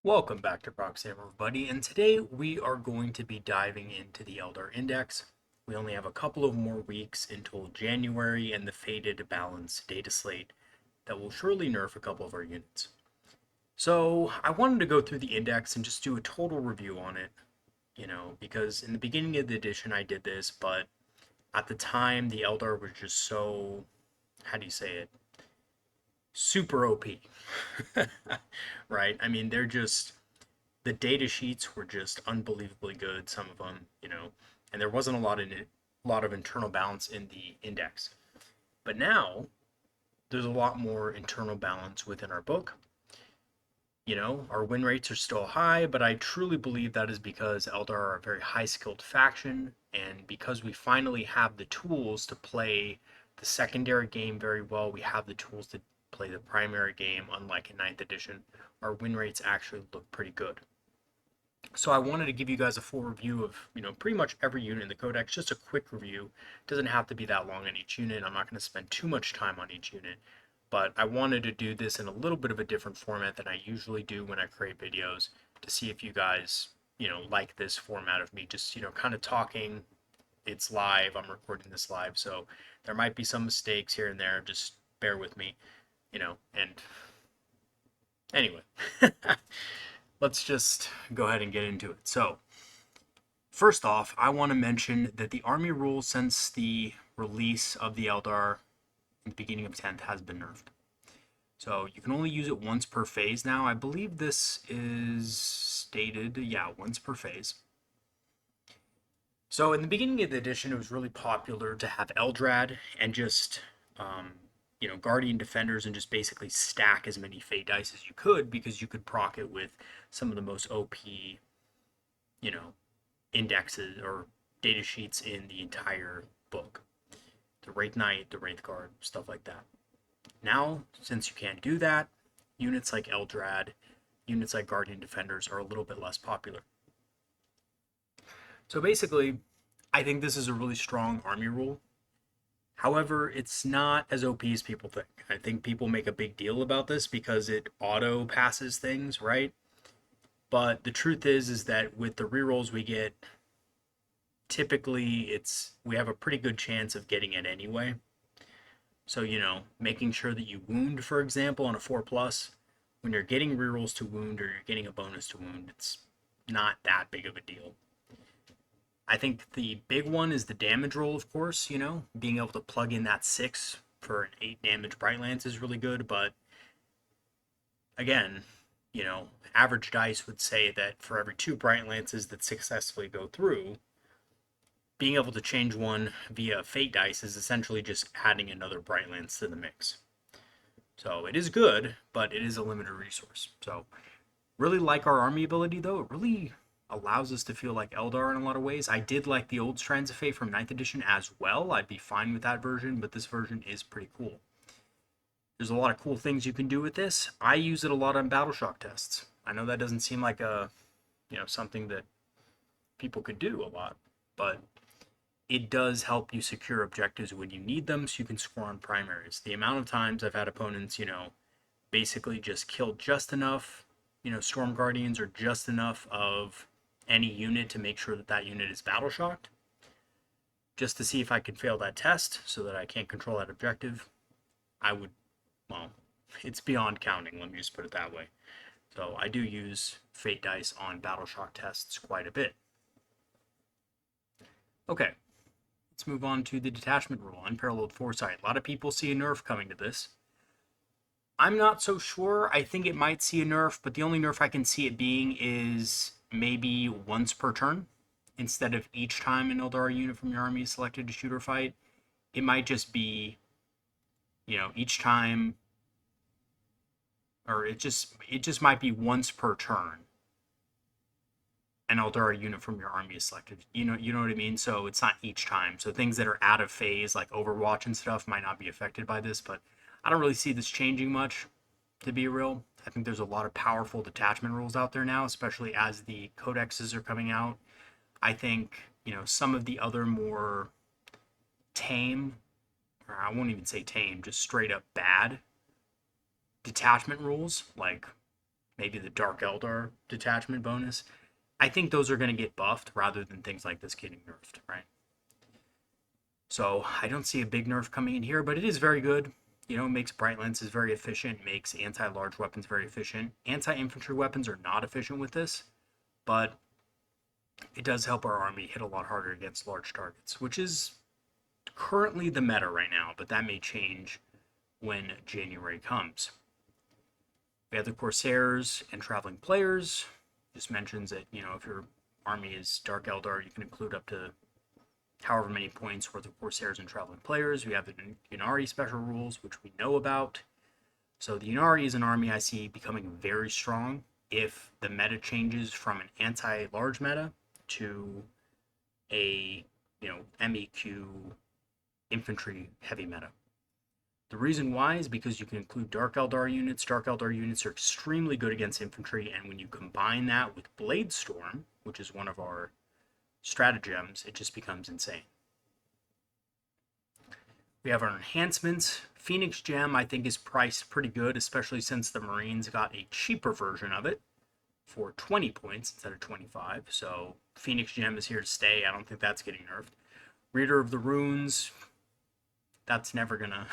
Welcome back to Proxy, everybody, and today we are going to be diving into the Eldar Index. We only have a couple of more weeks until January and the Fated Balance data slate that will surely nerf a couple of our units. So I wanted to go through the index and just do a total review on it, because in the beginning of the edition I did this, but at the time the Eldar was just so, how do you say it, super OP, right? I mean, the data sheets were just unbelievably good. Some of them, and there wasn't a lot of internal balance in the index. But now there's a lot more internal balance within our book. Our win rates are still high, but I truly believe that is because Eldar are a very high skilled faction, and because we finally have the tools to play the secondary game very well, we have the tools to play the primary game, unlike in 9th edition, our win rates actually look pretty good. So I wanted to give you guys a full review of, pretty much every unit in the codex, just a quick review. It doesn't have to be that long on each unit. I'm not going to spend too much time on each unit, but I wanted to do this in a little bit of a different format than I usually do when I create videos to see if you guys, like this format of me just, kind of talking. It's live. I'm recording this live, so there might be some mistakes here and there. Just bear with me, and anyway. Let's just go ahead and get into it. So, first off, I want to mention that the army rule since the release of the Eldar in the beginning of 10th has been nerfed. So you can only use it once per phase now. I believe this is stated, yeah, once per phase. So in the beginning of the edition, it was really popular to have Eldrad and just, Guardian Defenders and just basically stack as many Fate dice as you could because you could proc it with some of the most OP, you know, indexes or data sheets in the entire book. The Wraith Knight, the Wraith Guard, stuff like that. Now, since you can't do that, units like Eldrad, units like Guardian Defenders are a little bit less popular. So basically, I think this is a really strong army rule. However, it's not as OP as people think. I think people make a big deal about this because it auto passes things, right? But the truth is that with the rerolls we get, typically we have a pretty good chance of getting it anyway. So, making sure that you wound, for example, on a 4 plus, when you're getting rerolls to wound or you're getting a bonus to wound, it's not that big of a deal. I think the big one is the damage roll, of course, being able to plug in that 6 for an 8 damage Bright Lance is really good, but again, average dice would say that for every 2 Bright Lances that successfully go through, being able to change one via Fate dice is essentially just adding another Bright Lance to the mix. So it is good, but it is a limited resource. So really like our army ability though. It really allows us to feel like Eldar in a lot of ways. I did like the old Strands of Fate from 9th edition as well. I'd be fine with that version, but this version is pretty cool. There's a lot of cool things you can do with this. I use it a lot on battle shock tests. I know that doesn't seem like something that people could do a lot, but it does help you secure objectives when you need them so you can score on primaries. The amount of times I've had opponents, basically just kill just enough, Storm Guardians or just enough of any unit to make sure that that unit is battle shocked, just to see if I can fail that test so that I can't control that objective. Well, it's beyond counting, let me just put it that way. So I do use Fate dice on battle shock tests quite a bit. Okay, let's move on to the detachment rule, unparalleled foresight. A lot of people see a nerf coming to this. I'm not so sure. I think it might see a nerf, but the only nerf I can see it being is maybe once per turn. Instead of each time an Eldar unit from your army is selected to shoot or fight, it might just be, each time, or it just might be once per turn an Eldar unit from your army is selected. You know what I mean? So it's not each time. So things that are out of phase, like Overwatch and stuff, might not be affected by this, but I don't really see this changing much, to be real. I think there's a lot of powerful detachment rules out there now, especially as the codexes are coming out. I think, some of the other more tame, or I won't even say tame, just straight up bad detachment rules, like maybe the Dark Eldar detachment bonus. I think those are going to get buffed rather than things like this getting nerfed, right? So I don't see a big nerf coming in here, but it is very good. You know, it makes bright lenses very efficient, makes anti-large weapons very efficient. Anti-infantry weapons are not efficient with this, but it does help our army hit a lot harder against large targets, which is currently the meta right now, but that may change when January comes. We have the Corsairs and Traveling Players. Just mentions that, you know, if your army is Dark Eldar, you can include up to however many points worth of Corsairs and Traveling Players. We have the Ynnari special rules, which we know about. So the Ynnari is an army I see becoming very strong if the meta changes from an anti-large meta to a, you know, MEQ infantry heavy meta. The reason why is because you can include Dark Eldar units. Dark Eldar units are extremely good against infantry, and when you combine that with Blade Storm, which is one of our stratagems, it just becomes insane. We have our enhancements. Phoenix Gem, I think, is priced pretty good, especially since the Marines got a cheaper version of it for 20 points instead of 25. So Phoenix Gem is here to stay. I don't think that's getting nerfed. Reader of the Runes, that's never gonna...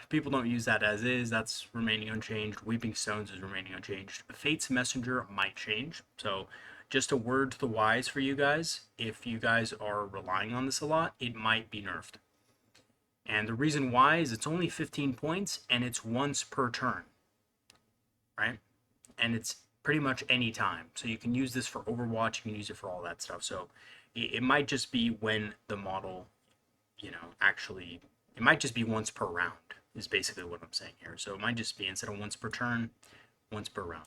people don't use that as is. That's remaining unchanged. Weeping Stones is remaining unchanged. Fate's Messenger might change. So just a word to the wise for you guys. If you guys are relying on this a lot, it might be nerfed. And the reason why is it's only 15 points and it's once per turn, right? And it's pretty much any time. So you can use this for Overwatch, you can use it for all that stuff. So it might just be when the model, you know, actually, it might just be once per round is basically what I'm saying here. So it might just be, instead of once per turn, once per round.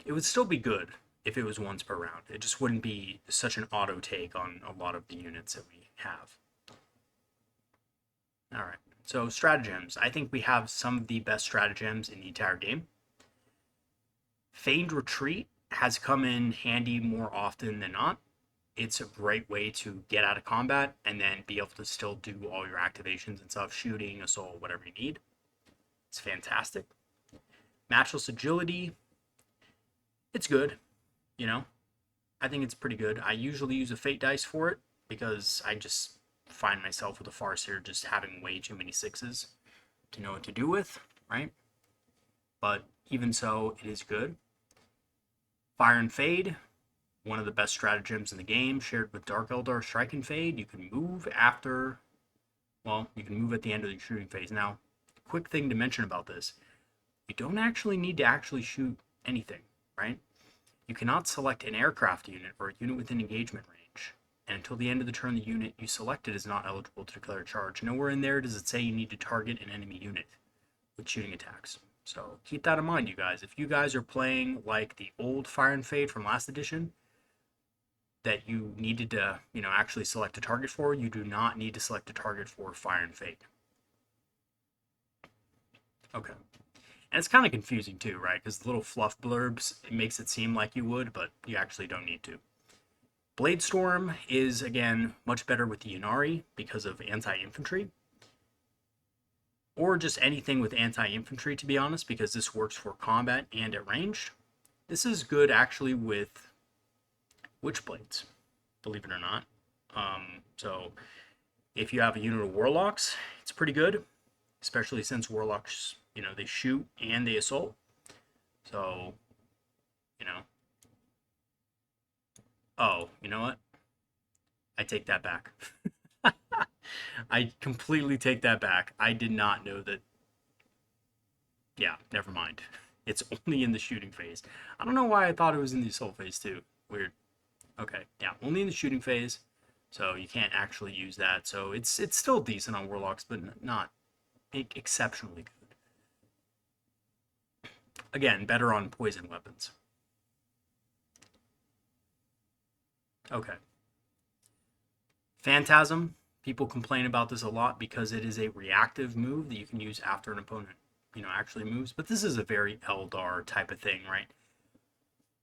It would still be good if it was once per round. It just wouldn't be such an auto take on a lot of the units that we have. All right, so stratagems. I think we have some of the best stratagems in the entire game. Feigned Retreat has come in handy more often than not. It's a great way to get out of combat and then be able to still do all your activations and stuff, shooting, assault, whatever you need. It's fantastic. Matchless Agility, it's good, you know. I think it's pretty good. I usually use a Fate dice for it because I just find myself with a Farseer just having way too many sixes to know what to do with, right? But even so, it is good. Fire and Fade, one of the best stratagems in the game, shared with Dark Eldar Strike and Fade. You can move after, well, you can move at the end of the shooting phase. Now, quick thing to mention about this, you don't actually need to actually shoot anything, right? You cannot select an aircraft unit or a unit within engagement range, and until the end of the turn, the unit you selected is not eligible to declare a charge. Nowhere in there does it say you need to target an enemy unit with shooting attacks. So keep that in mind, you guys. If you guys are playing like the old Fire and Fade from last edition, that you needed to, you know, actually select a target for, you do not need to select a target for Fire and Fade. Okay. And it's kind of confusing too, right? Because the little fluff blurbs, it makes it seem like you would, but you actually don't need to. Blade Storm is, again, much better with the Ynnari because of anti-infantry. Or just anything with anti-infantry, to be honest, because this works for combat and at ranged. This is good, actually, with Witchblades, believe it or not. So if you have a unit of Warlocks, it's pretty good, especially since Warlocks, you know, they shoot and they assault. So, you know. Oh, you know what? I take that back. I completely take that back. I did not know that. Yeah, never mind. It's only in the shooting phase. I don't know why I thought it was in the assault phase too. Weird. Okay, yeah, only in the shooting phase. So you can't actually use that. So it's still decent on Warlocks, but not exceptionally good. Again, better on poison weapons. Okay. Phantasm. People complain about this a lot because it is a reactive move that you can use after an opponent, you know, actually moves. But this is a very Eldar type of thing, right?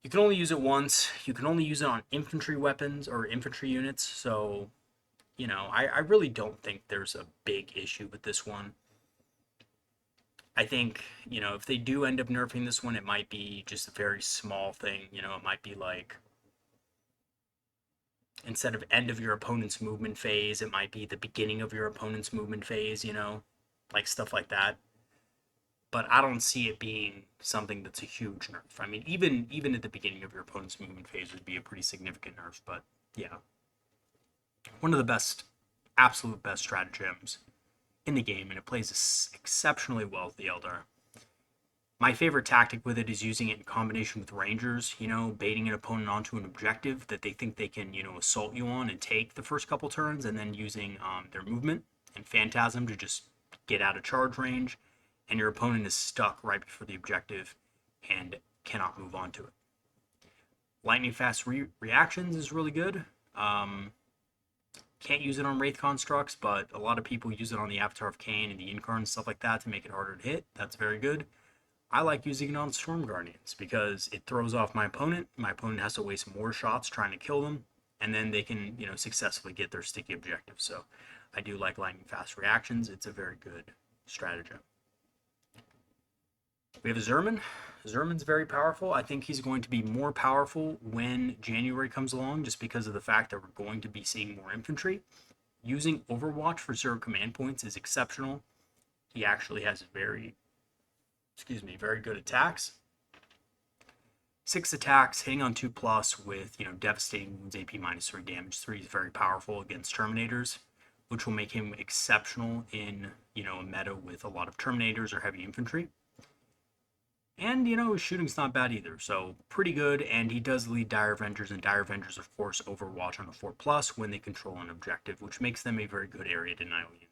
You can only use it once. You can only use it on infantry weapons or infantry units. So, you know, I really don't think there's a big issue with this one. I think, if they do end up nerfing this one, it might be just a very small thing. It might be like instead of end of your opponent's movement phase, it might be the beginning of your opponent's movement phase, like stuff like that. But I don't see it being something that's a huge nerf. I mean, even at the beginning of your opponent's movement phase would be a pretty significant nerf. But yeah, one of the best, absolute best stratagems in the game, and it plays exceptionally well with the Eldar. My favorite tactic with it is using it in combination with Rangers, baiting an opponent onto an objective that they think they can, assault you on and take the first couple turns, and then using their movement and Phantasm to just get out of charge range, and your opponent is stuck right before the objective and cannot move on to it. Lightning fast reactions is really good. Can't use it on Wraith constructs, but a lot of people use it on the Avatar of Khaine and the Incarn and stuff like that to make it harder to hit. That's very good. I like using it on Storm Guardians because it throws off my opponent. My opponent has to waste more shots trying to kill them, and then they can, successfully get their sticky objective. So I do like lightning fast reactions. It's a very good stratagem. We have a Zerman. Zerman's very powerful. I think he's going to be more powerful when January comes along, just because of the fact that we're going to be seeing more infantry. Using Overwatch for 0 command points is exceptional. He actually has very good attacks. 6 attacks, hitting on 2+ with, devastating wounds, AP -3 damage. 3 is very powerful against Terminators, which will make him exceptional in, a meta with a lot of Terminators or heavy infantry. And, his shooting's not bad either, so pretty good. And he does lead Dire Avengers, and Dire Avengers, of course, Overwatch on a 4+ when they control an objective, which makes them a very good area denial unit.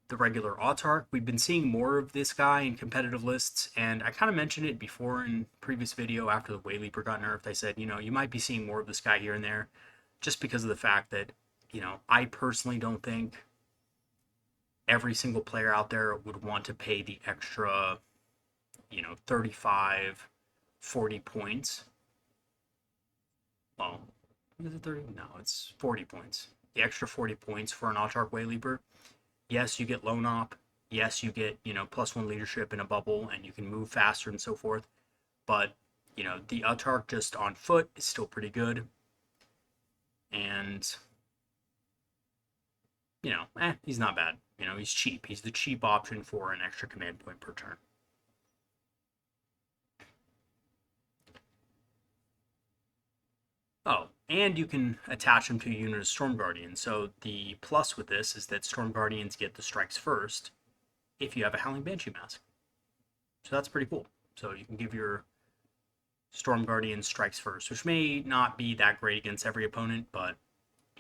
The regular Autarch, we've been seeing more of this guy in competitive lists, and I kind of mentioned it before in previous video after the Wayleaper got nerfed. I said, you might be seeing more of this guy here and there, just because of the fact that, I personally don't think every single player out there would want to pay the extra, 35, 40 points. Well, is it 30? No, it's 40 points. The extra 40 points for an Autarch Wayleaper. Yes, you get lone op. Yes, you get, +1 leadership in a bubble, and you can move faster and so forth. But, the Autarch just on foot is still pretty good. And, he's not bad. He's cheap. He's the cheap option for an extra command point per turn. Oh, and you can attach them to a unit of Storm Guardians. So the plus with this is that Storm Guardians get the strikes first if you have a Howling Banshee Mask. So that's pretty cool. So you can give your Storm Guardian strikes first, which may not be that great against every opponent, but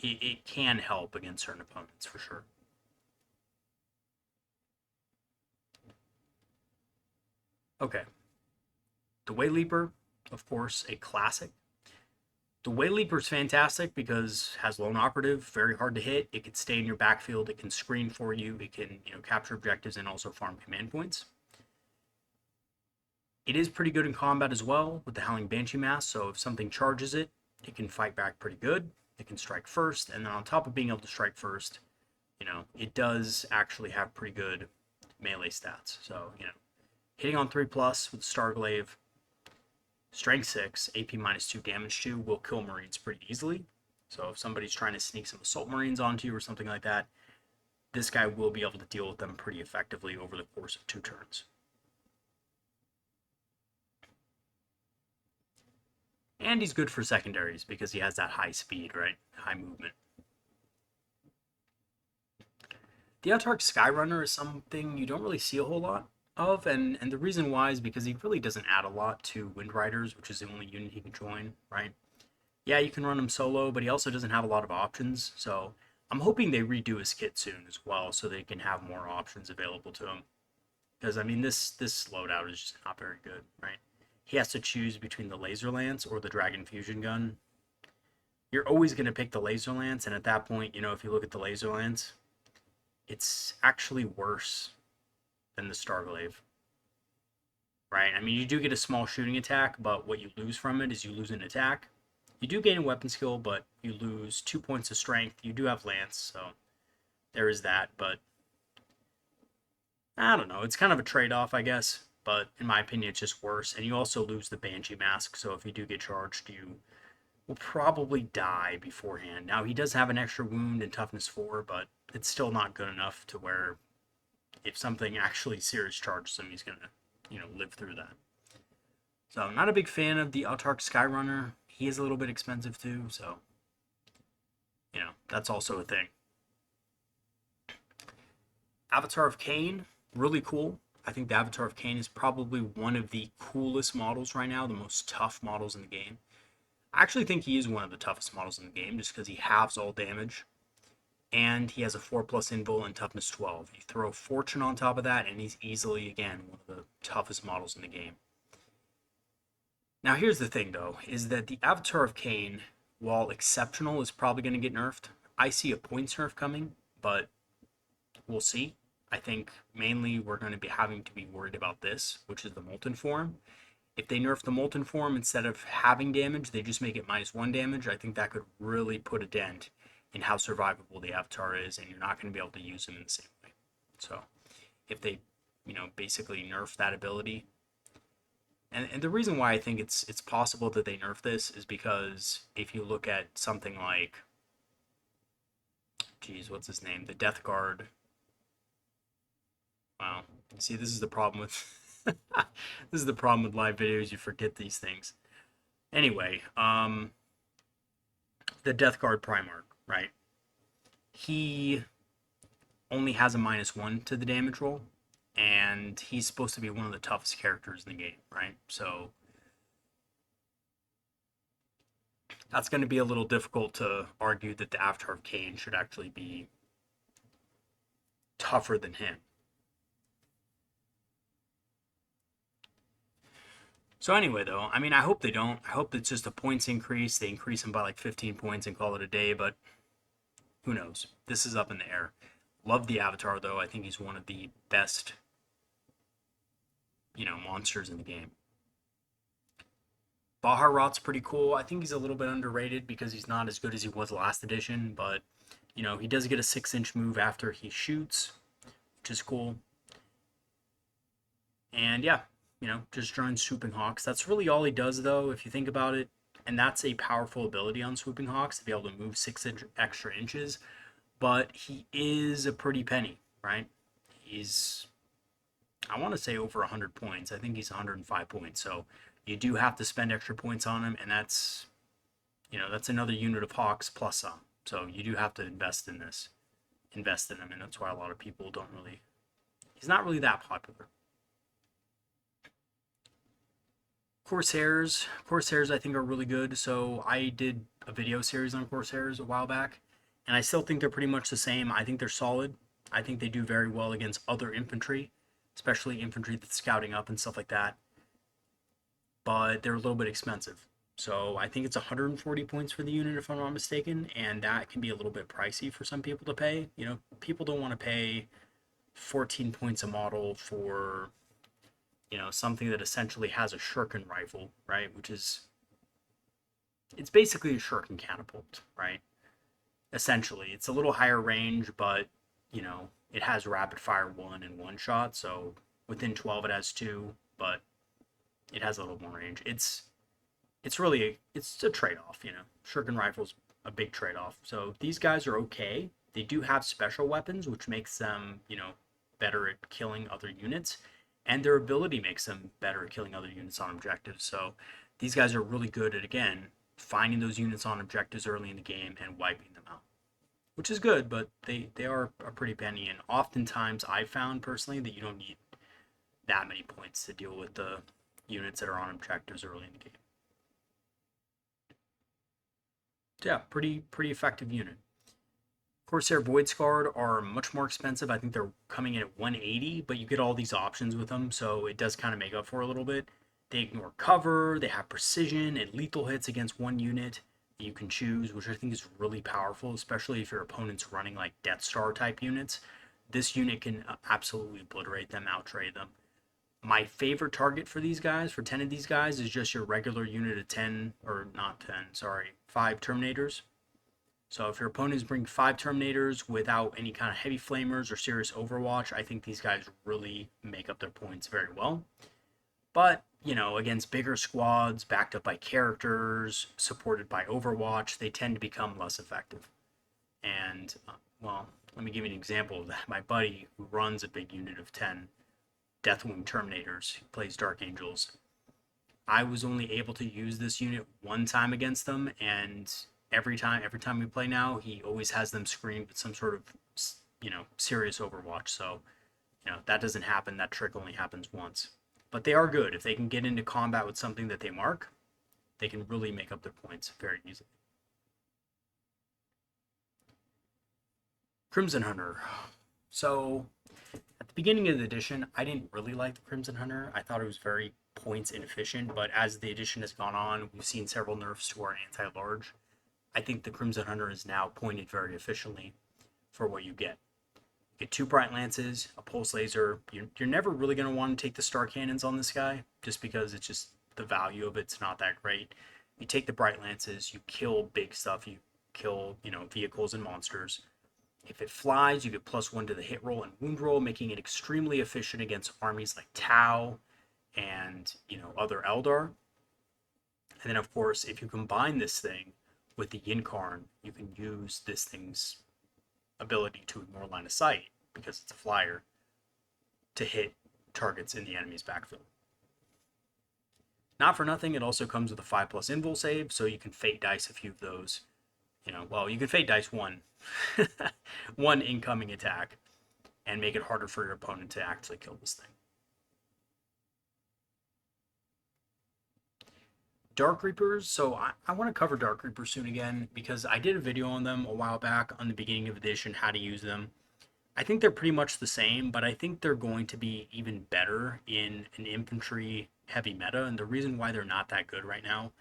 it can help against certain opponents for sure. Okay. The Wayleaper, of course, a classic. The Wayleaper is fantastic because it has lone operative, very hard to hit. It can stay in your backfield. It can screen for you. It can, capture objectives and also farm command points. It is pretty good in combat as well with the Howling Banshee Mask. So if something charges it, it can fight back pretty good. It can strike first, and then on top of being able to strike first, it does actually have pretty good melee stats. So hitting on 3+ with Starglaive. Strength 6, AP -2, damage 2 will kill Marines pretty easily. So if somebody's trying to sneak some Assault Marines onto you or something like that, this guy will be able to deal with them pretty effectively over the course of 2 turns. And he's good for secondaries because he has that high speed, right? High movement. The Autarch Skyrunner is something you don't really see a whole lot of, and the reason why is because he really doesn't add a lot to Wind Riders, which is the only unit he can join, right? Yeah, you can run him solo, but he also doesn't have a lot of options, so I'm hoping they redo his kit soon as well, so they can have more options available to him. Because, I mean, this loadout is just not very good, right? He has to choose between the Laser Lance or the Dragon Fusion Gun. You're always going to pick the Laser Lance, and at that point, if you look at the Laser Lance, it's actually worse than the Starglaive, right? I mean, you do get a small shooting attack, but what you lose from it is you lose an attack. You do gain a weapon skill, but you lose 2 points of strength. You do have Lance, so there is that, but I don't know. It's kind of a trade-off, I guess. But in my opinion, it's just worse. And you also lose the Banshee Mask. So if you do get charged, you will probably die beforehand. Now, he does have an extra wound and toughness 4, but it's still not good enough to where if something actually serious charges him, he's going to, live through that. So, not a big fan of the Autarch Skyrunner. He is a little bit expensive too, so, that's also a thing. Avatar of Khaine, really cool. I think the Avatar of Khaine is probably one of the coolest models right now, the most tough models in the game. I actually think he is one of the toughest models in the game just because he halves all damage. And he has a 4+ invul and toughness 12. You throw Fortune on top of that, and he's easily, again, one of the toughest models in the game. Now, here's the thing, though, is that the Avatar of Khaine, while exceptional, is probably going to get nerfed. I see a points nerf coming, but we'll see. I think mainly we're going to be having to be worried about this, which is the Molten Form. If they nerf the Molten Form, instead of having damage, they just make it -1 damage, I think that could really put a dent in how survivable the Avatar is, and you're not going to be able to use him in the same way. So, if they, basically nerf that ability, and the reason why I think it's possible that they nerf this is because if you look at something like, geez, what's his name? The Death Guard. Wow. See, this is the problem with this is the problem with live videos. You forget these things. Anyway, the Death Guard Primarch, right? He only has a -1 to the damage roll, and he's supposed to be one of the toughest characters in the game, right? So that's going to be a little difficult to argue that the Avatar of Khaine should actually be tougher than him. So anyway, though, I mean, I hope they don't. I hope it's just a points increase. They increase them by like 15 points and call it a day, but who knows? This is up in the air. Love the Avatar, though. I think he's one of the best, monsters in the game. Baharot's pretty cool. I think he's a little bit underrated because he's not as good as he was last edition, but, he does get a 6-inch move after he shoots, which is cool. And yeah, just join Swooping Hawks. That's really all he does, though, if you think about it. And that's a powerful ability on Swooping Hawks to be able to move 6 extra inches. But he is a pretty penny, right? He's, I want to say over 100 points. I think he's 105 points. So you do have to spend extra points on him, and that's, that's another unit of Hawks plus some. So you do have to invest in him, and that's why a lot of people don't really, he's not really that popular. Corsairs I think are really good. So I did a video series on Corsairs a while back, and I still think they're pretty much the same. I think they're solid. I think they do very well against other infantry, especially infantry that's scouting up and stuff like that. But they're a little bit expensive. So I think it's 140 points for the unit if I'm not mistaken, and that can be a little bit pricey for some people to pay. People don't want to pay 14 points a model for something that essentially has a shuriken rifle, right? Which is, it's basically a shuriken catapult, right? Essentially, it's a little higher range, but it has rapid fire 1 and 1 shot. So within 12, it has 2, but it has a little more range. It's really it's a trade-off. Shuriken rifle's a big trade-off. So these guys are okay. They do have special weapons, which makes them better at killing other units, and their ability makes them better at killing other units on objectives. So these guys are really good at, again, finding those units on objectives early in the game and wiping them out, which is good, but they are a pretty penny. And oftentimes I found personally that you don't need that many points to deal with the units that are on objectives early in the game. So yeah, pretty effective unit. Corsair Voidscarred are much more expensive. I think they're coming in at 180, but you get all these options with them, so it does kind of make up for a little bit. They ignore cover, they have precision and lethal hits against one unit that you can choose, which I think is really powerful, especially if your opponent's running like Death Star type units. This unit can absolutely obliterate them, outtrade them. My favorite target for these guys, for 10 of these guys, is just your regular unit of 10, or not 10, sorry, 5 Terminators. So if your opponents bring 5 Terminators without any kind of heavy flamers or serious overwatch, I think these guys really make up their points very well. But, you know, against bigger squads, backed up by characters, supported by overwatch, they tend to become less effective. And, well, let me give you an example of that. My buddy, who runs a big unit of 10 Deathwing Terminators, who plays Dark Angels, I was only able to use this unit one time against them, and every time we play now, he always has them screened with some sort of, you know, serious overwatch. So, you know, that doesn't happen. That trick only happens once. But they are good. If they can get into combat with something that they mark, they can really make up their points very easily. Crimson Hunter. So, at the beginning of the edition, I didn't really like the Crimson Hunter. I thought it was very points inefficient, but as the edition has gone on, we've seen several nerfs to our anti-large. I think the Crimson Hunter is now pointed very efficiently for what you get. You get 2 Bright Lances, a Pulse Laser. You're never really going to want to take the Star Cannons on this guy, just because it's just the value of it's not that great. You take the Bright Lances, you kill big stuff, you kill, you know, vehicles and monsters. If it flies, you get +1 to the hit roll and wound roll, making it extremely efficient against armies like Tau and, you know, other Eldar. And then, of course, if you combine this thing with the Yinkarn, you can use this thing's ability to ignore line of sight, because it's a flyer, to hit targets in the enemy's backfield. Not for nothing, it also comes with a 5+ invul save, so you can fate dice a few of those. You know, well, you can fate dice one one incoming attack and make it harder for your opponent to actually kill this thing. Dark Reapers, so I want to cover Dark Reapers soon again, because I did a video on them a while back on the beginning of edition, how to use them. I think they're pretty much the same, but I think they're going to be even better in an infantry heavy meta, and the reason why they're not that good right now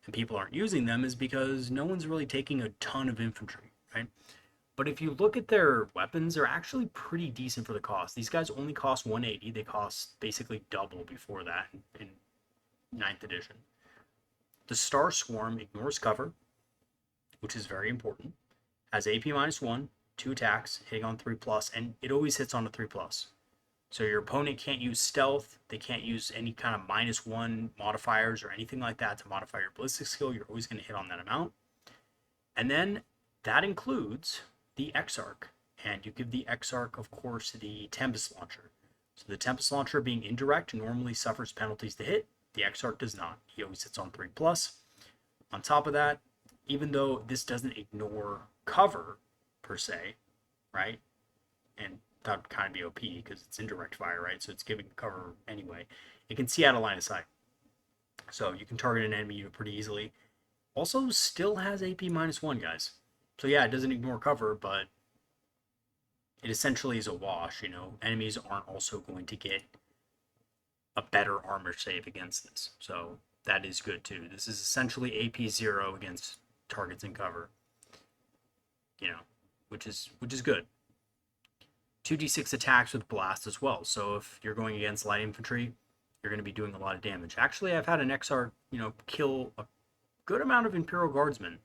and people aren't using them is because no one's really taking a ton of infantry, right? But if you look at their weapons, they're actually pretty decent for the cost. These guys only cost 180. They cost basically double before that in 9th edition. The Star Swarm ignores cover, which is very important. Has AP -1, 2 attacks, hitting on 3+, and it always hits on a 3+. So your opponent can't use stealth, they can't use any kind of -1 modifiers or anything like that to modify your ballistic skill. You're always going to hit on that amount. And then that includes the Exarch, and you give the Exarch, of course, the Tempest Launcher. So the Tempest Launcher, being indirect, normally suffers penalties to hit. The Exarch does not. He always hits on 3+. On top of that, even though this doesn't ignore cover per se, right? And that would kind of be OP because it's indirect fire, right? So it's giving cover anyway. It can see out of line of sight. So you can target an enemy unit pretty easily. Also still has AP -1, guys. So yeah, it doesn't ignore cover, but it essentially is a wash, you know. Enemies aren't also going to get a better armor save against this. So that is good too. This is essentially AP 0 against targets in cover. You know, which is good. 2d6 attacks with blast as well. So if you're going against light infantry, you're going to be doing a lot of damage. Actually, I've had an Exarch, you know, kill a good amount of Imperial Guardsmen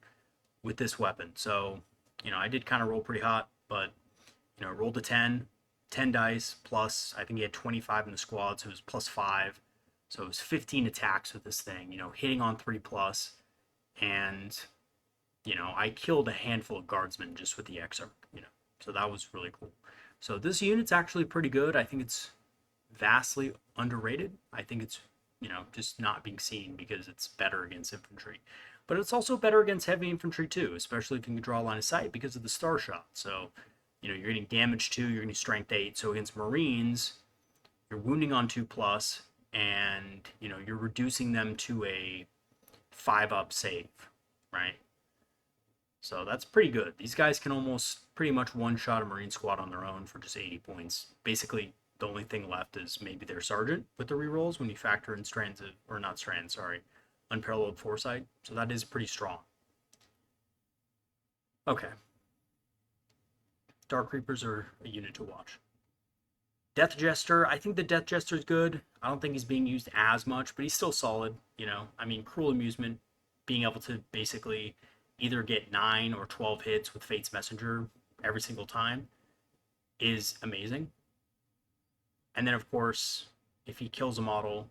with this weapon. So, you know, I did kind of roll pretty hot, but, you know, rolled a 10 dice plus, I think he had 25 in the squad, so it was +5. So it was 15 attacks with this thing, you know, hitting on 3+. And, you know, I killed a handful of guardsmen just with the Exarch, you know, so that was really cool. So this unit's actually pretty good. I think it's vastly underrated. I think it's, you know, just not being seen because it's better against infantry. But it's also better against heavy infantry too, especially if you can draw a line of sight because of the star shot. So, you know, you're getting damage 2, you're getting strength 8. So against Marines, you're wounding on 2+, and, you know, you're reducing them to a 5+ save, right? So that's pretty good. These guys can almost pretty much one-shot a Marine squad on their own for just 80 points. Basically, the only thing left is maybe their sergeant with the rerolls when you factor in strands of, or not strands, sorry, unparalleled foresight. So that is pretty strong. Okay. Dark Reapers are a unit to watch. Death Jester, I think the Death Jester is good. I don't think he's being used as much, but he's still solid, you know. I mean, Cruel Amusement, being able to basically either get 9 or 12 hits with Fate's Messenger every single time is amazing. And then, of course, if he kills a model,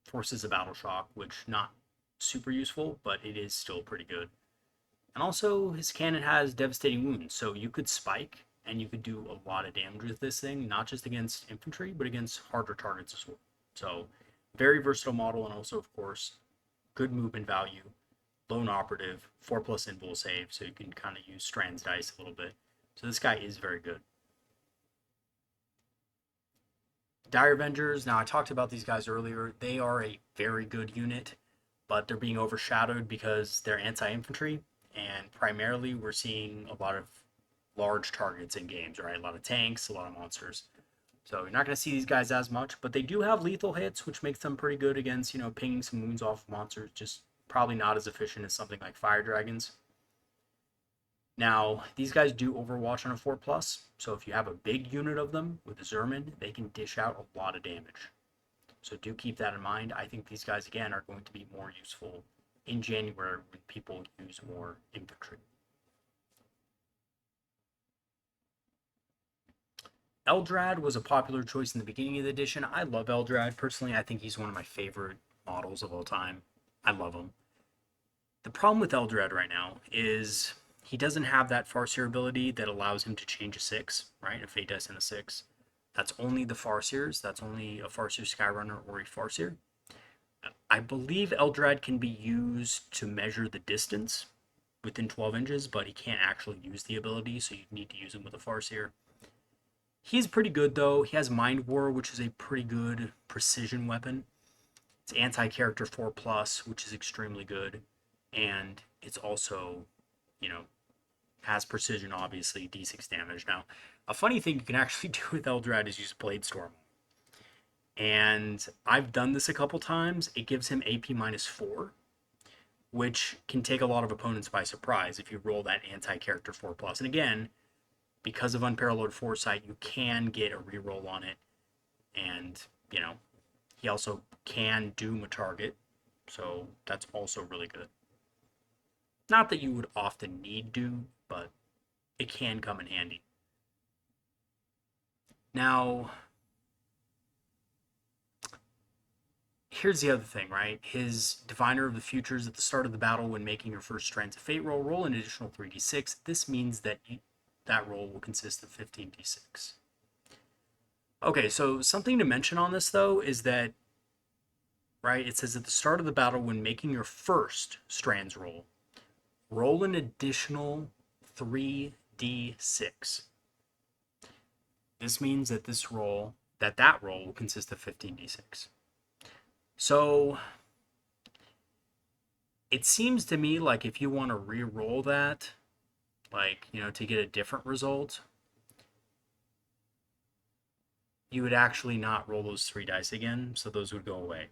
forces a battle shock, which not super useful, but it is still pretty good. And also, his cannon has devastating wounds, so you could spike and you could do a lot of damage with this thing, not just against infantry, but against harder targets as well. So, very versatile model, and also, of course, good movement value, lone operative, 4+ invul save, so you can kind of use Strand's dice a little bit. So this guy is very good. Dire Avengers, now I talked about these guys earlier. They are a very good unit, but they're being overshadowed because they're anti-infantry, and primarily we're seeing a lot of large targets in games, right? A lot of tanks, a lot of monsters. So you're not going to see these guys as much, but they do have lethal hits, which makes them pretty good against, pinging some wounds off of monsters. Just probably not as efficient as something like Fire Dragons. Now, these guys do Overwatch on a 4+, so if you have a big unit of them with Zerman, they can dish out a lot of damage. So do keep that in mind. I think these guys, again, are going to be more useful in January when people use more infantry. Eldrad was a popular choice in the beginning of the edition. I love Eldrad. Personally, I think he's one of my favorite models of all time. I love him. The problem with Eldrad right now is he doesn't have that Farseer ability that allows him to change a 6, right? A Fate Dice and a 6. That's only the Farseers. That's only a Farseer Skyrunner or a Farseer. I believe Eldrad can be used to measure the distance within 12 inches, but he can't actually use the ability, so you need to use him with a Farseer. He's pretty good, though. He has Mind War, which is a pretty good precision weapon. It's anti-character 4+, which is extremely good. And it's also, has precision, obviously, D6 damage. Now, a funny thing you can actually do with Eldrad is use Bladestorm. And I've done this a couple times. It gives him AP -4, which can take a lot of opponents by surprise if you roll that anti-character 4+. And again, because of Unparalleled Foresight, you can get a reroll on it. And, he also can doom a target. So that's also really good. Not that you would often need doom, but it can come in handy. Now, here's the other thing, right? His Diviner of the Futures at the start of the battle when making your first Strands of Fate roll an additional 3d6. This means that that roll will consist of 15d6. Okay, so something to mention on this, though, is that, right, it says at the start of the battle when making your first Strands roll an additional 3d6. This means that that roll will consist of 15d6. So it seems to me like if you want to re-roll that, to get a different result, you would actually not roll those 3 dice again, so those would go away.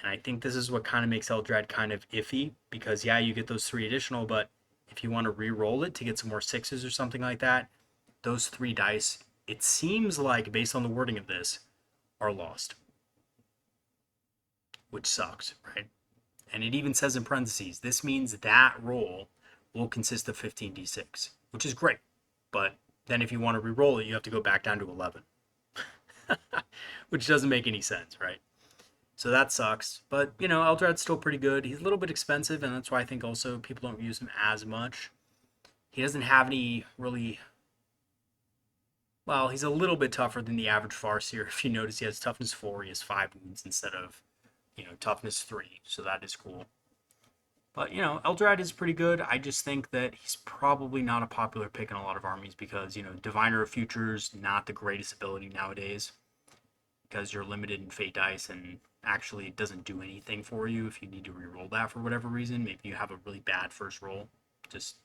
And I think this is what kind of makes Eldrad kind of iffy, because yeah, you get those 3 additional, but if you want to re-roll it to get some more 6s or something like that, those 3 dice, it seems like, based on the wording of this, are lost. Which sucks, right? And it even says in parentheses, this means that roll will consist of 15d6, which is great. But then if you want to re-roll it, you have to go back down to 11. Which doesn't make any sense, right? So that sucks. But, Eldrad's still pretty good. He's a little bit expensive, and that's why I think also people don't use him as much. He doesn't have any really... Well, he's a little bit tougher than the average Farseer. If you notice, he has toughness 4, he has 5 wounds instead of, toughness 3. So that is cool. But, Eldrad is pretty good. I just think that he's probably not a popular pick in a lot of armies because, Diviner of Futures, not the greatest ability nowadays. Because you're limited in Fate Dice and actually it doesn't do anything for you if you need to re-roll that for whatever reason. Maybe you have a really bad first roll. Just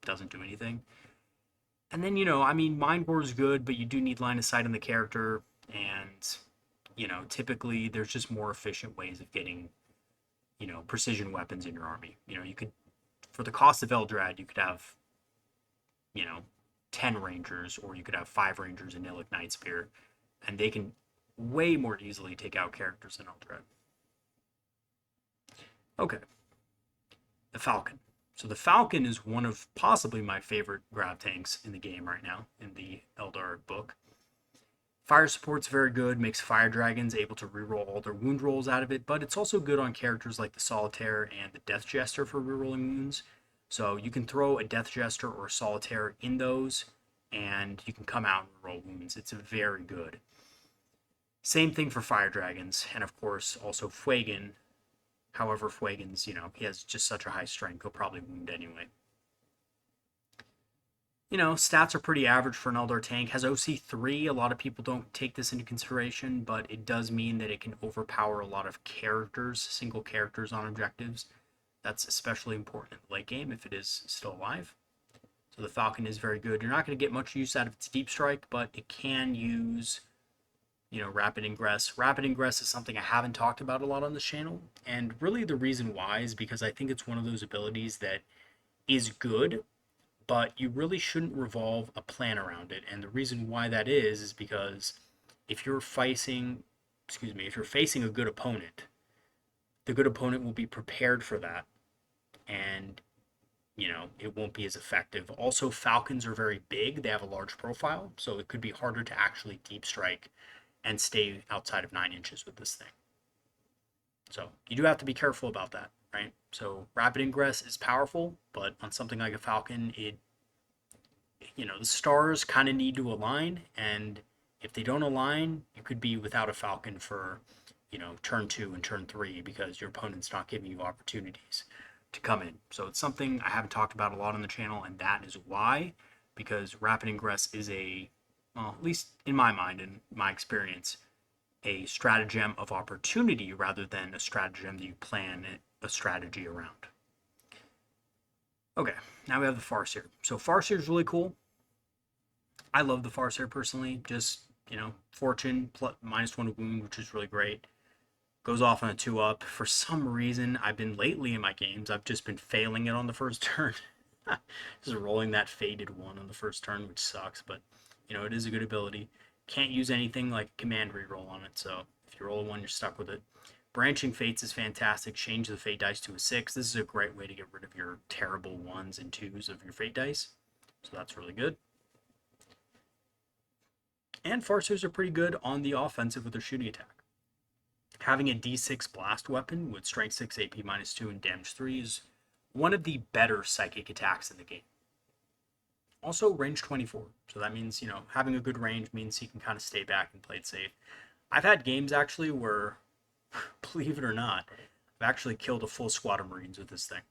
doesn't do anything. And then, Mind War is good, but you do need line of sight on the character. And, typically there's just more efficient ways of getting, precision weapons in your army. You could, for the cost of Eldrad, you could have, 10 Rangers, or you could have 5 Rangers in Illic Nightspear. And they can way more easily take out characters than Eldrad. Okay. The Falcon. So the Falcon is one of possibly my favorite grav tanks in the game right now, in the Eldar book. Fire support's very good, makes fire dragons able to reroll all their wound rolls out of it, but it's also good on characters like the Solitaire and the Death Jester for rerolling wounds. So you can throw a Death Jester or a Solitaire in those, and you can come out and roll wounds. It's very good. Same thing for fire dragons, and of course also Fuegan. However, Fuegan's, he has just such a high strength, he'll probably wound anyway. Stats are pretty average for an Eldar tank. Has OC3. A lot of people don't take this into consideration, but it does mean that it can overpower a lot of characters, single characters on objectives. That's especially important in the late game if it is still alive. So the Falcon is very good. You're not going to get much use out of its deep strike, but it can use, rapid ingress. Rapid ingress is something I haven't talked about a lot on this channel, and really the reason why is because I think it's one of those abilities that is good, but you really shouldn't revolve a plan around it. And the reason why that is because if you're facing a good opponent, the good opponent will be prepared for that, and it won't be as effective. Also, Falcons are very big. They have a large profile, so it could be harder to actually deep strike and stay outside of 9 inches with this thing. So you do have to be careful about that, right? So rapid ingress is powerful, but on something like a Falcon, the stars kind of need to align, and if they don't align, you could be without a Falcon for, turn 2 and turn 3 because your opponent's not giving you opportunities to come in. So it's something I haven't talked about a lot on the channel, and that is why, because rapid ingress is at least in my mind and my experience, a stratagem of opportunity rather than a stratagem that you plan a strategy around. Okay, now we have the Farseer. So Farseer is really cool. I love the Farseer personally. Just, fortune plus -1 wound, which is really great. Goes off on a 2-up. For some reason, I've been lately in my games, I've just been failing it on the first turn. Just rolling that faded 1 on the first turn, which sucks, but, it is a good ability. Can't use anything like command reroll on it, so if you roll a 1, you're stuck with it. Branching Fates is fantastic. Change the fate dice to a 6. This is a great way to get rid of your terrible 1s and 2s of your fate dice, so that's really good. And Farseers are pretty good on the offensive with their shooting attack. Having a D6 blast weapon with strength 6, AP -2, and damage 3 is one of the better psychic attacks in the game. Also, range 24. So that means, having a good range means he can kind of stay back and play it safe. I've had games actually where, believe it or not, I've actually killed a full squad of Marines with this thing.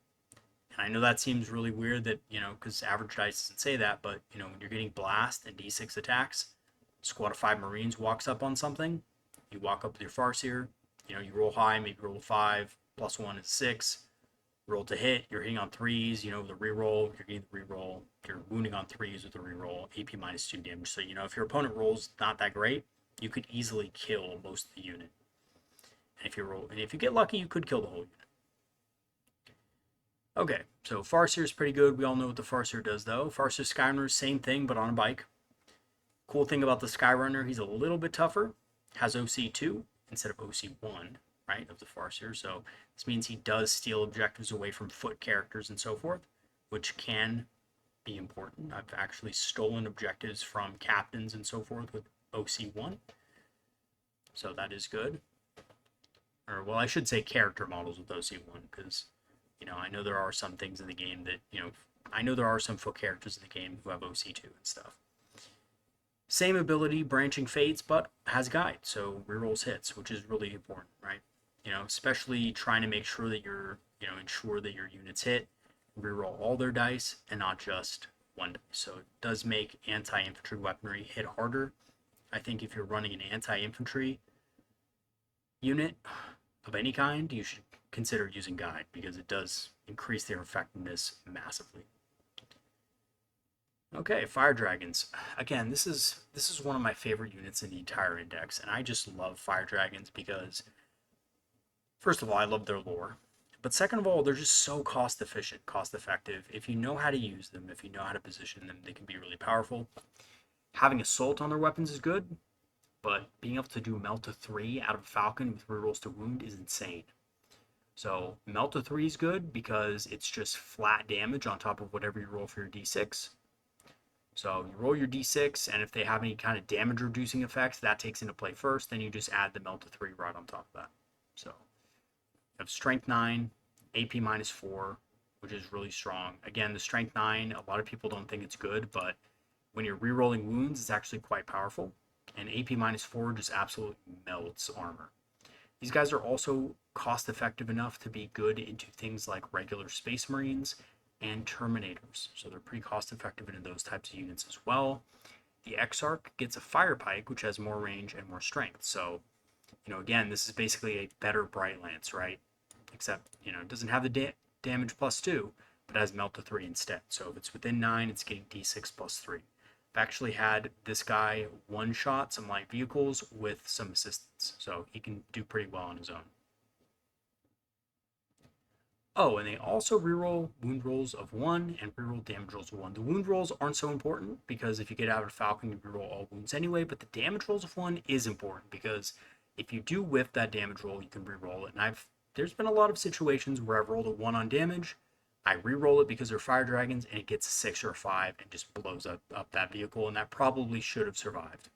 And I know that seems really weird that, because average dice doesn't say that, but, when you're getting blast and D6 attacks, squad of 5 Marines walks up on something, you walk up with your Farseer, you roll high, maybe roll a 5, +1 is 6, roll to hit, you're hitting on 3s, the reroll, you're getting the reroll, you're wounding on 3s with the reroll, AP -2 damage. So, if your opponent rolls not that great, you could easily kill most of the unit. And if you get lucky, you could kill the whole unit. Okay, so Farseer is pretty good. We all know what the Farseer does, though. Farseer Skyrunner, same thing, but on a bike. Cool thing about the Skyrunner, he's a little bit tougher. Has OC2 instead of OC1, right, of the Farseer. So this means he does steal objectives away from foot characters and so forth, which can be important. I've actually stolen objectives from captains and so forth with OC1. So that is good. Or, well, I should say character models with OC1, because, I know there are some things in the game that, I know there are some foot characters in the game who have OC2 and stuff. Same ability, Branching Fates, but has guide, so rerolls hits, which is really important, right? Especially trying to make sure that you're, ensure that your units hit, reroll all their dice, and not just one dice. So it does make anti-infantry weaponry hit harder. I think if you're running an anti-infantry unit of any kind, you should consider using guide, because it does increase their effectiveness massively. Okay, Fire Dragons. Again, this is one of my favorite units in the entire index, and I just love Fire Dragons because, first of all, I love their lore, but second of all, they're just so cost efficient, cost effective. If you know how to use them, if you know how to position them, they can be really powerful. Having Assault on their weapons is good, but being able to do Melt to 3 out of a Falcon with rerolls to wound is insane. So Melt to 3 is good because it's just flat damage on top of whatever you roll for your d6. So you roll your d6, and if they have any kind of damage reducing effects, that takes into play first. Then you just add the Melt to 3 right on top of that. So you have Strength 9, AP minus 4, which is really strong. Again, the Strength 9, a lot of people don't think it's good, but when you're rerolling wounds, it's actually quite powerful. And AP minus 4 just absolutely melts armor. These guys are also cost effective enough to be good into things like regular Space Marines and Terminators. So they're pretty cost effective into those types of units as well. The Exarch gets a Fire Pike, which has more range and more strength. So, again, this is basically a better Bright Lance, right? Except, it doesn't have the damage plus 2, but has Melt to 3 instead. So if it's within 9, it's getting d6 plus 3. I've actually had this guy one-shot some light vehicles with some assistance, so he can do pretty well on his own. Oh, and they also reroll wound rolls of 1 and reroll damage rolls of 1. The wound rolls aren't so important because if you get out of Falcon, you reroll all wounds anyway, but the damage rolls of 1 is important because if you do whiff that damage roll, you can reroll it. And there's been a lot of situations where I've rolled a 1 on damage, I re-roll it because they're fire dragons, and it gets a 6 or a 5 and just blows up that vehicle, and that probably should have survived.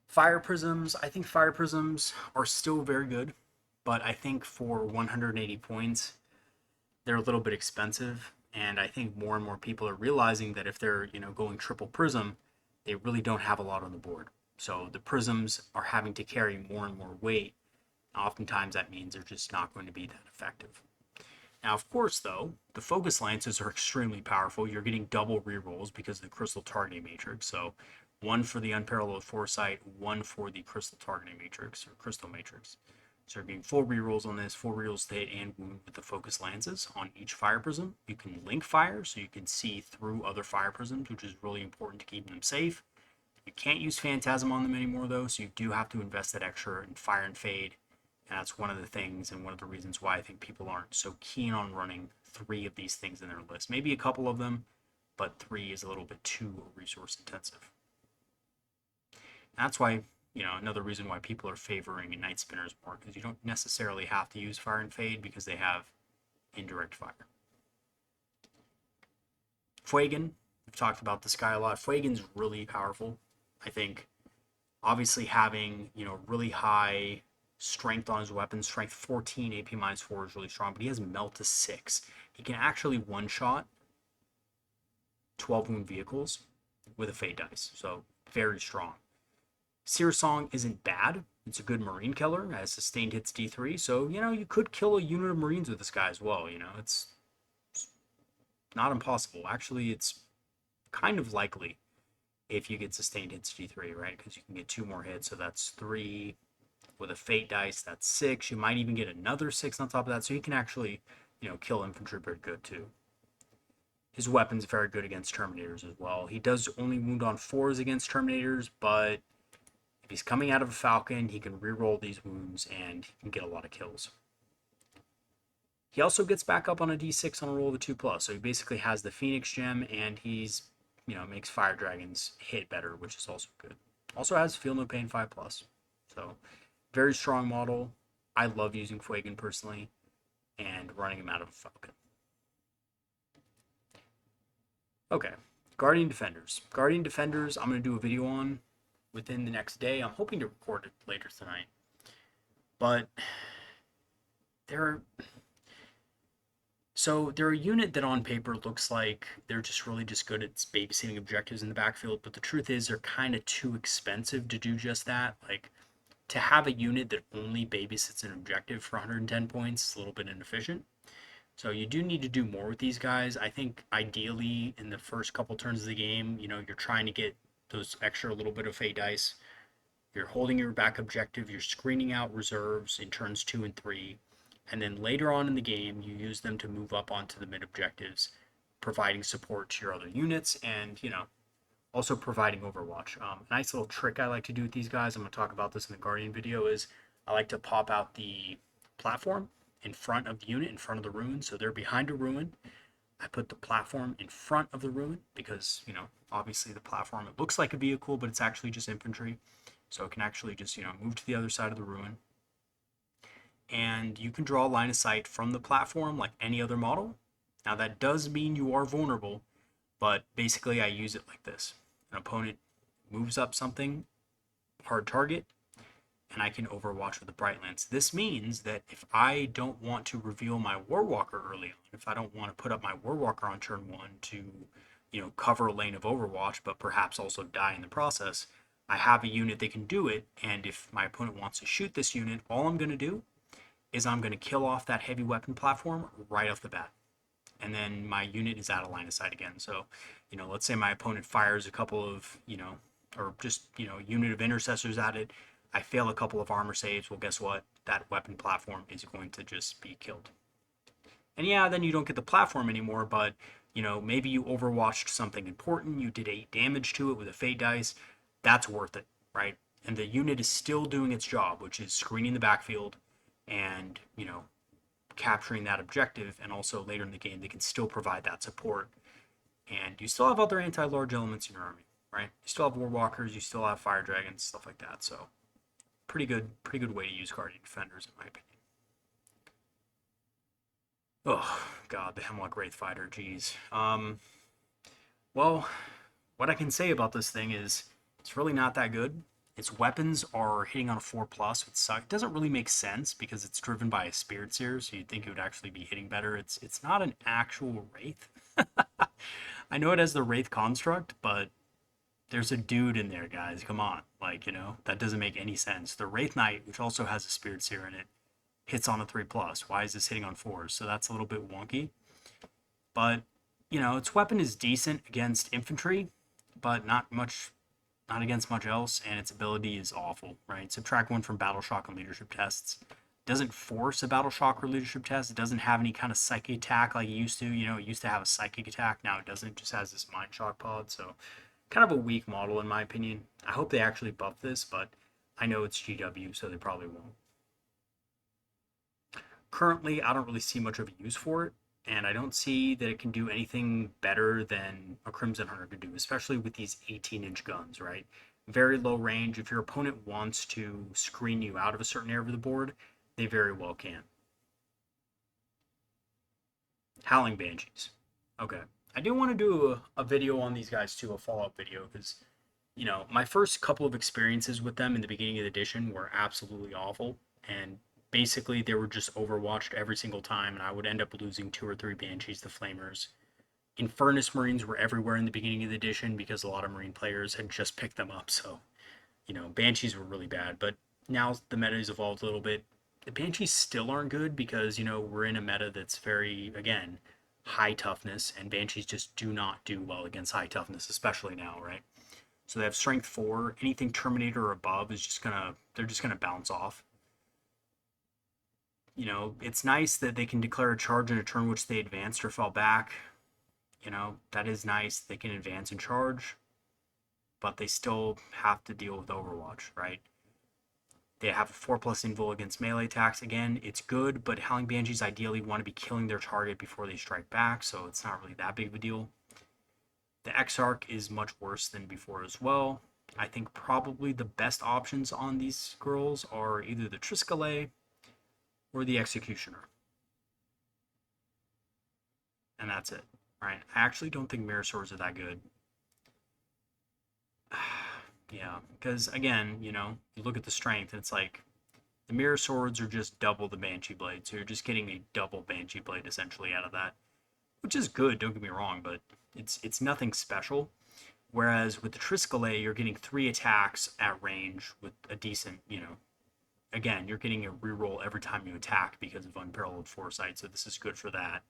Fire prisms, I think fire prisms are still very good, but I think for 180 points, they're a little bit expensive, and I think more and more people are realizing that if they're going triple prism, they really don't have a lot on the board. So the prisms are having to carry more and more weight. Oftentimes that means they're just not going to be that effective. Now, of course, though, the focus lances are extremely powerful. You're getting double rerolls because of the crystal targeting matrix. So one for the unparalleled foresight, one for the crystal targeting matrix or crystal matrix. So you're getting full rerolls on this, full rerolls to hit and wound with the focus lances on each fire prism. You can link fire, so you can see through other fire prisms, which is really important to keep them safe. You can't use Phantasm on them anymore, though, so you do have to invest that extra in Fire and Fade. And that's one of the things and one of the reasons why I think people aren't so keen on running 3 of these things in their list. Maybe a couple of them, but 3 is a little bit too resource intensive. And that's why, another reason why people are favoring Night Spinners more, because you don't necessarily have to use Fire and Fade because they have indirect fire. Fuegan, we've talked about this guy a lot. Fuegan's really powerful. I think obviously having, really high strength on his weapon, strength 14, AP minus 4 is really strong, but he has melt to 6. He can actually one-shot 12 wound vehicles with a fade dice, so very strong. Searsong isn't bad. It's a good marine killer, has sustained hits D3, so, you could kill a unit of marines with this guy as well, it's not impossible. Actually, it's kind of likely if you get sustained hits D3, right? Because you can get 2 more hits, so that's 3. With a fate dice, that's 6. You might even get another 6 on top of that, so you can actually, kill infantry pretty good too. His weapon's very good against Terminators as well. He does only wound on 4s against Terminators, but if he's coming out of a Falcon, he can reroll these wounds and he can get a lot of kills. He also gets back up on a d6 on a roll of a 2+, so he basically has the Phoenix Gem, and he's, makes Fire Dragons hit better, which is also good. Also has Feel No Pain 5+, so very strong model. I love using Fuegan personally and running him out of a Falcon. Okay, Guardian Defenders. Guardian Defenders, I'm going to do a video on within the next day. I'm hoping to record it later tonight. But they're a unit that on paper looks like they're just good at babysitting objectives in the backfield, but the truth is they're kind of too expensive to do just that. Like, to have a unit that only babysits an objective for 110 points is a little bit inefficient. So you do need to do more with these guys. I think ideally in the first couple turns of the game, you're trying to get those extra little bit of fate dice. You're holding your back objective, you're screening out reserves in turns 2 and 3, and then later on in the game, you use them to move up onto the mid objectives, providing support to your other units and, also providing overwatch. A nice little trick I like to do with these guys, I'm going to talk about this in the Guardian video, is I like to pop out the platform in front of the unit, in front of the ruin. So they're behind a ruin. I put the platform in front of the ruin because, obviously the platform, it looks like a vehicle, but it's actually just infantry. So it can actually just, move to the other side of the ruin. and you can draw a line of sight from the platform like any other model. Now that does mean you are vulnerable, but basically I use it like this. An opponent moves up something, hard target, and I can overwatch with the Bright Lance. This means that if I don't want to reveal my Warwalker early on, if I don't want to put up my Warwalker on turn one to, cover a lane of Overwatch, but perhaps also die in the process, I have a unit that can do it, and if my opponent wants to shoot this unit, all I'm going to do is I'm going to kill off that heavy weapon platform right off the bat. And then my unit is out of line of sight again. So, let's say my opponent fires a couple of, or just, unit of intercessors at it. I fail a couple of armor saves. Well, guess what? That weapon platform is going to just be killed. And yeah, then you don't get the platform anymore, but, maybe you overwatched something important. You did 8 damage to it with a fate dice. That's worth it, right? And the unit is still doing its job, which is screening the backfield and, capturing that objective, and also later in the game they can still provide that support, and you still have other anti-large elements in your army, right? You still have Warwalkers, you still have Fire Dragons, stuff like that. So pretty good way to use Guardian Defenders in my opinion. Oh god, the Hemlock Wraith Fighter, geez. Well, what I can say about this thing is it's really not that good. Its weapons are hitting on a 4+, which sucks. It doesn't really make sense because it's driven by a Spirit Seer, so you'd think it would actually be hitting better. It's not an actual Wraith. I know it has the Wraith construct, but there's a dude in there, guys. Come on. Like, that doesn't make any sense. The Wraith Knight, which also has a Spirit Seer in it, hits on a 3+. Why is this hitting on 4s? So that's a little bit wonky. But, its weapon is decent against infantry, but not against much else, and its ability is awful, right? Subtract 1 from Battle Shock and Leadership tests. Doesn't force a Battle Shock or Leadership test. It doesn't have any kind of Psychic attack like it used to. It used to have a Psychic attack. Now it doesn't. It just has this Mind Shock pod. So kind of a weak model in my opinion. I hope they actually buff this, but I know it's GW, so they probably won't. Currently, I don't really see much of a use for it, and I don't see that it can do anything better than a Crimson Hunter could do, especially with these 18-inch guns, right? Very low range. If your opponent wants to screen you out of a certain area of the board, they very well can. Howling Banshees. Okay. I do want to do a video on these guys too, a follow-up video, because, my first couple of experiences with them in the beginning of the edition were absolutely awful, and basically they were just overwatched every single time, and I would end up losing 2 or 3 Banshees to Flamers. Infernus Marines were everywhere in the beginning of the edition because a lot of Marine players had just picked them up, so, Banshees were really bad, but now the meta has evolved a little bit. The Banshees still aren't good because, we're in a meta that's very, again, high toughness, and Banshees just do not do well against high toughness, especially now, right? So they have strength 4. Anything Terminator or above is they're just gonna bounce off. It's nice that they can declare a charge in a turn which they advanced or fell back. That is nice. They can advance and charge, but they still have to deal with Overwatch, right? They have a 4+ invul against melee attacks. Again, it's good, but Howling Banshees ideally want to be killing their target before they strike back, so it's not really that big of a deal. The Exarch is much worse than before as well. I think probably the best options on these girls are either the Triskele or the Executioner. And that's it, right? I actually don't think Mirror Swords are that good. Yeah, because again, you look at the strength and it's like the Mirror Swords are just double the Banshee Blade, so you're just getting a double Banshee Blade essentially out of that, which is good, don't get me wrong, but it's nothing special. Whereas with the Triskele, you're getting 3 attacks at range with a decent, again, you're getting a reroll every time you attack because of Unparalleled Foresight, so this is good for that.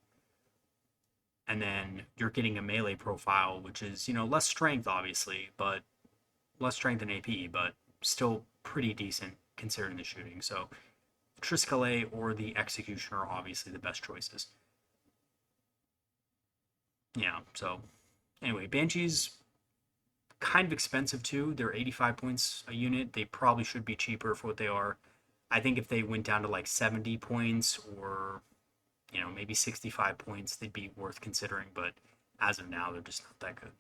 And then you're getting a melee profile, which is, less strength, obviously, but less strength than AP, but still pretty decent considering the shooting. So Triskele or the Executioner are obviously the best choices. Yeah, so anyway, Banshees, kind of expensive too. They're 85 points a unit. They probably should be cheaper for what they are. I think if they went down to like 70 points or, maybe 65 points, they'd be worth considering. But as of now, they're just not that good.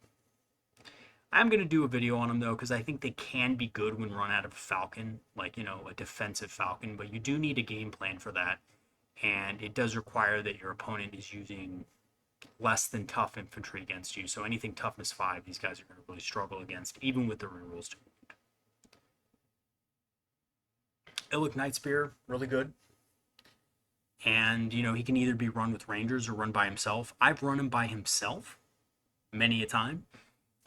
I'm going to do a video on them, though, because I think they can be good when run out of a Falcon, like, a defensive Falcon, but you do need a game plan for that, and it does require that your opponent is using less than tough infantry against you, so anything toughness 5, these guys are going to really struggle against, even with the rerolls. Illic Nightspear, really good. And, he can either be run with Rangers or run by himself. I've run him by himself many a time.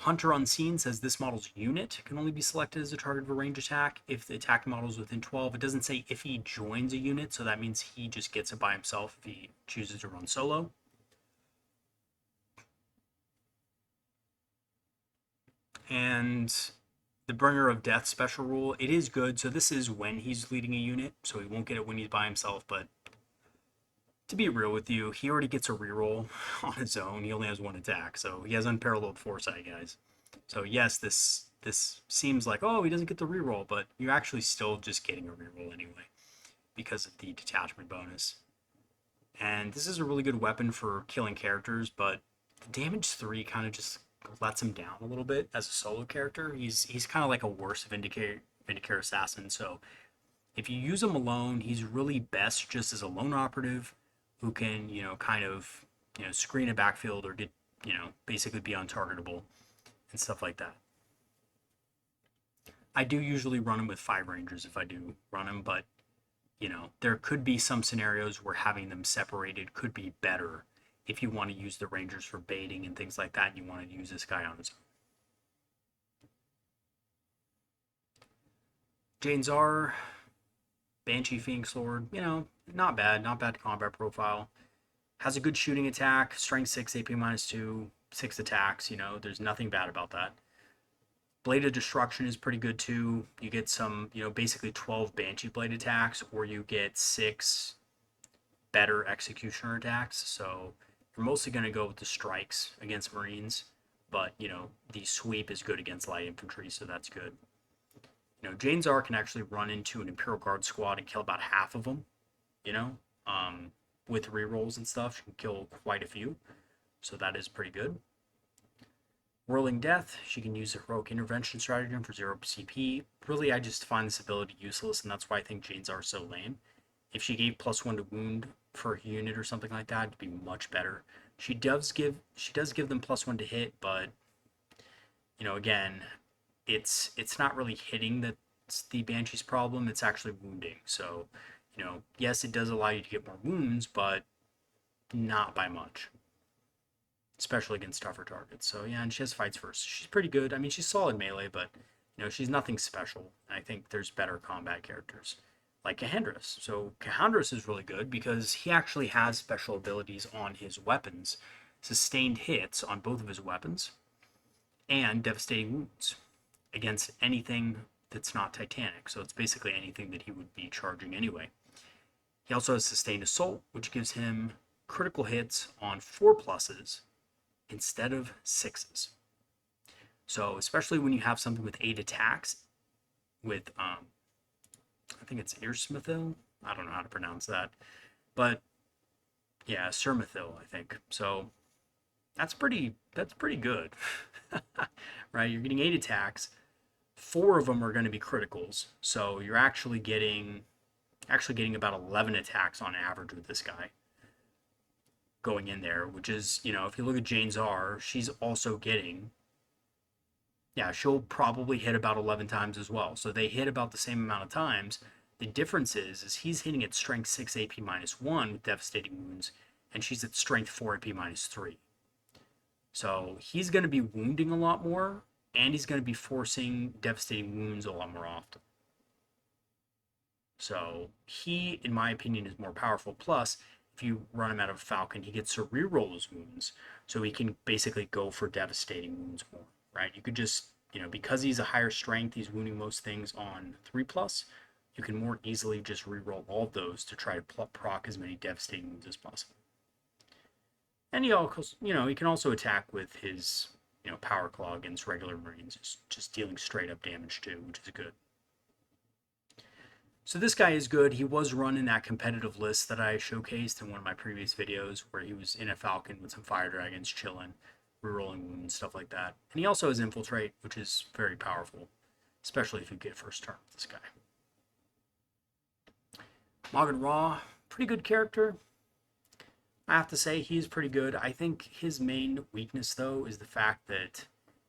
Hunter Unseen says this model's unit can only be selected as a target of a range attack if the attack model is within 12. It doesn't say if he joins a unit, so that means he just gets it by himself if he chooses to run solo. And the Bringer of Death special rule, it is good. So this is when he's leading a unit, so he won't get it when he's by himself, but to be real with you, he already gets a reroll on his own. He only has 1 attack, so he has unparalleled foresight, guys. So yes, this seems like, oh, he doesn't get the reroll, but you're actually still just getting a reroll anyway because of the detachment bonus. And this is a really good weapon for killing characters, but the damage 3 kind of just lets him down a little bit as a solo character. He's kind of like a worse Vindicator Assassin, so if you use him alone, he's really best just as a lone operative who can, kind of, screen a backfield or get, basically be untargetable and stuff like that. I do usually run him with 5 Rangers if I do run him, but, there could be some scenarios where having them separated could be better if you want to use the Rangers for baiting and things like that and you want to use this guy on his own. Jane Czar, Banshee Phoenix Lord, not bad combat profile. Has a good shooting attack, strength 6, AP -2, 6 attacks, there's nothing bad about that. Blade of Destruction is pretty good too. You get some, basically 12 Banshee Blade attacks, or you get 6 better Executioner attacks. So you're mostly going to go with the strikes against Marines, but, the sweep is good against light infantry, so that's good. Jane Czar can actually run into an Imperial Guard squad and kill about half of them, with rerolls and stuff. She can kill quite a few, so that is pretty good. Whirling Death, she can use a Heroic Intervention stratagem for 0 CP. Really, I just find this ability useless, and that's why I think Jane Czar is so lame. If she gave +1 to wound for a unit or something like that, it'd be much better. She does give them +1 to hit, but, again, it's not really hitting that's the Banshee's problem, it's actually wounding. So, yes, it does allow you to get more wounds, but not by much. Especially against tougher targets. So yeah, and she has fights first. She's pretty good. I mean, she's solid melee, but, she's nothing special. I think there's better combat characters, like Khaine. So Khaine is really good because he actually has special abilities on his weapons. Sustained hits on both of his weapons, and devastating wounds against anything that's not Titanic. So it's basically anything that he would be charging anyway. He also has Sustained Assault, which gives him critical hits on 4+ instead of 6s. So especially when you have something with 8 attacks with, I think it's Irsmithil. I don't know how to pronounce that. But yeah, Surmithil, I think. So that's pretty good. Right? You're getting 8 attacks. 4 of them are going to be criticals. So you're actually getting about 11 attacks on average with this guy going in there, which is, if you look at Jane Czar, she's also getting, she'll probably hit about 11 times as well. So they hit about the same amount of times. The difference is he's hitting at strength 6 AP -1 with devastating wounds, and she's at strength 4 AP -3. So he's going to be wounding a lot more, and he's going to be forcing devastating wounds a lot more often. So he, in my opinion, is more powerful. Plus, if you run him out of Falcon, he gets to reroll his wounds, so he can basically go for devastating wounds more, right? You could just, because he's a higher strength, he's wounding most things on 3+, you can more easily just reroll all of those to try to proc as many devastating wounds as possible. And he can also attack with his, Power Claw against regular Marines, just dealing straight up damage too, which is good. So this guy is good. He was run in that competitive list that I showcased in one of my previous videos where he was in a Falcon with some Fire Dragons chilling. rerolling wounds, stuff like that. And he also has infiltrate, which is very powerful, especially if you get first turn with this guy. Moghan Raw, pretty good character. I have to say he's pretty good. I think his main weakness though is the fact that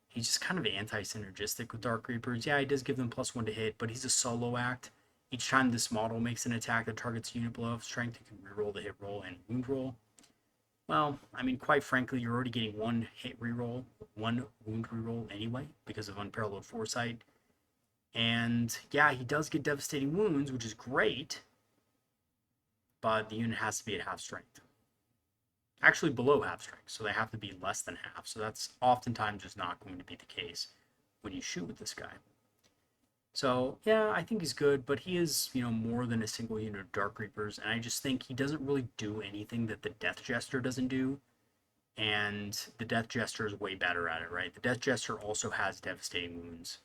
he's just kind of anti-synergistic with Dark Reapers. Yeah, he does give them +1 to hit, but he's a solo act. Each time this model makes an attack that targets a unit below strength, you can reroll the hit roll and wound roll. Well, I mean, quite frankly, you're already getting one hit reroll, one wound reroll anyway because of Unparalleled Foresight. And yeah, he does get devastating wounds, which is great, but the unit has to be at half strength. Actually below half strength, so they have to be less than half. So that's oftentimes just not going to be the case when you shoot with this guy. So yeah, I think he's good, but he is, more than a single unit of Dark Reapers, and I just think he doesn't really do anything that the Death Jester doesn't do, and the Death Jester is way better at it, right? The Death Jester also has devastating wounds,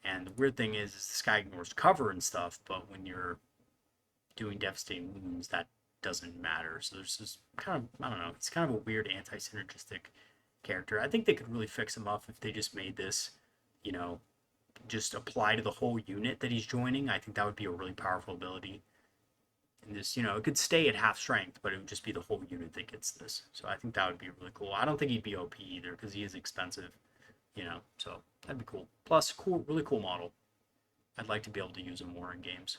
and the weird thing is this guy ignores cover and stuff, but when you're doing devastating wounds, that doesn't matter. So there's this kind of, I don't know, it's kind of a weird anti-synergistic character. I think they could really fix him up if they just made this, just apply to the whole unit that he's joining. I think that would be a really powerful ability. And this, it could stay at half strength, but it would just be the whole unit that gets this. So I think that would be really cool. I don't think he'd be OP either because he is expensive, so that'd be cool. Plus, cool, really cool model. I'd like to be able to use him more in games.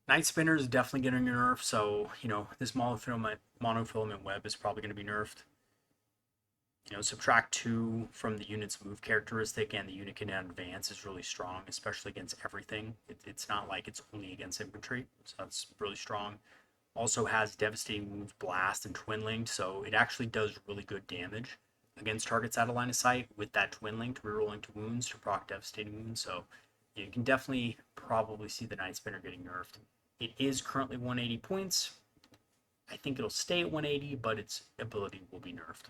Night Spinner is definitely getting a nerf, so, this monofilament web is probably going to be nerfed. Subtract 2 from the unit's move characteristic, and the unit can advance is really strong, especially against everything. It's not like it's only against infantry, so that's really strong. Also has devastating wounds, blast, and twin linked, so it actually does really good damage against targets out of line of sight with that twin linked, rerolling to wounds to proc devastating wounds. So you can definitely probably see the Night Spinner getting nerfed. It is currently 180 points. I think it'll stay at 180, but its ability will be nerfed.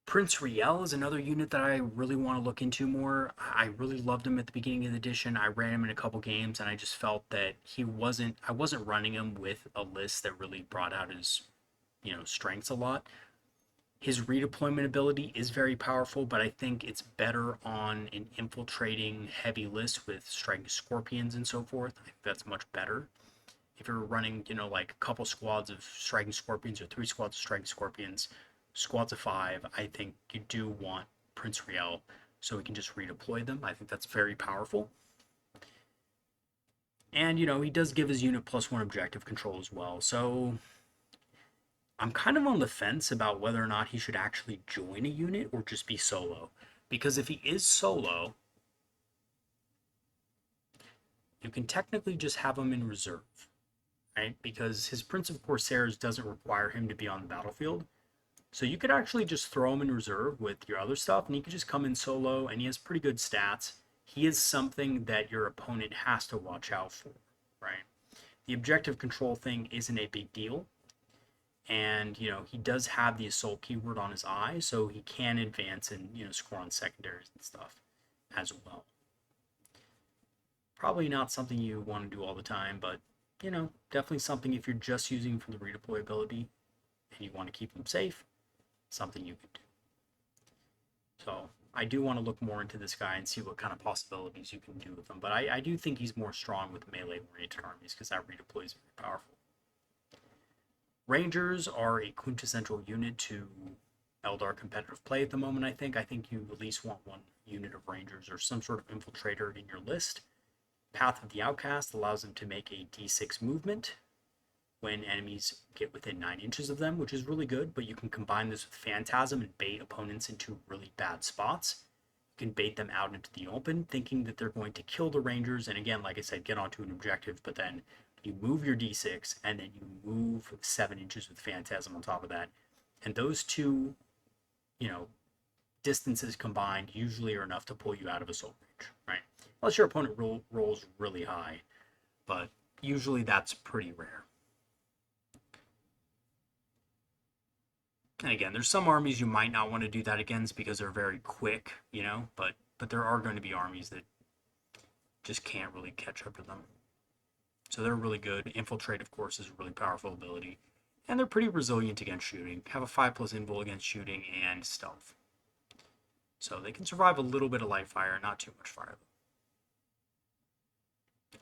Prince Riel is another unit that I really want to look into more. I really loved him at the beginning of the edition. I ran him in a couple games, and I just felt that I wasn't running him with a list that really brought out his, strengths a lot. His redeployment ability is very powerful, but I think it's better on an infiltrating heavy list with striking scorpions and so forth. I think that's much better. If you're running, like a couple squads of striking scorpions or 3 squads of striking scorpions, squads of 5, I think you do want Prince Riel so we can just redeploy them. I think that's very powerful. And, he does give his unit +1 objective control as well. So I'm kind of on the fence about whether or not he should actually join a unit or just be solo. Because if he is solo, you can technically just have him in reserve, right? Because his Prince of Corsairs doesn't require him to be on the battlefield. So you could actually just throw him in reserve with your other stuff, and he could just come in solo, and he has pretty good stats. He is something that your opponent has to watch out for, right? The objective control thing isn't a big deal. And, he does have the assault keyword on his eye, so he can advance and, score on secondaries and stuff as well. Probably not something you want to do all the time, but, definitely something if you're just using for the redeployability and you want to keep them safe, something you can do. So I do want to look more into this guy and see what kind of possibilities you can do with him, but I do think he's more strong with melee-oriented armies because that redeploy is very powerful. Rangers are a quintessential unit to Eldar competitive play at the moment, I think. I think you at least want one unit of Rangers or some sort of infiltrator in your list. Path of the Outcast allows them to make a d6 movement when enemies get within 9 inches of them, which is really good, but you can combine this with Phantasm and bait opponents into really bad spots. You can bait them out into the open, thinking that they're going to kill the Rangers, and again, like I said, get onto an objective, but then you move your d6, and then you move 7 inches with Phantasm on top of that. And those two, distances combined usually are enough to pull you out of assault range, right? Unless your opponent rolls really high, but usually that's pretty rare. And again, there's some armies you might not want to do that against because they're very quick, but there are going to be armies that just can't really catch up to them. So they're really good. Infiltrate, of course, is a really powerful ability. And they're pretty resilient against shooting. Have a 5+ invul against shooting and stealth. So they can survive a little bit of light fire, not too much fire.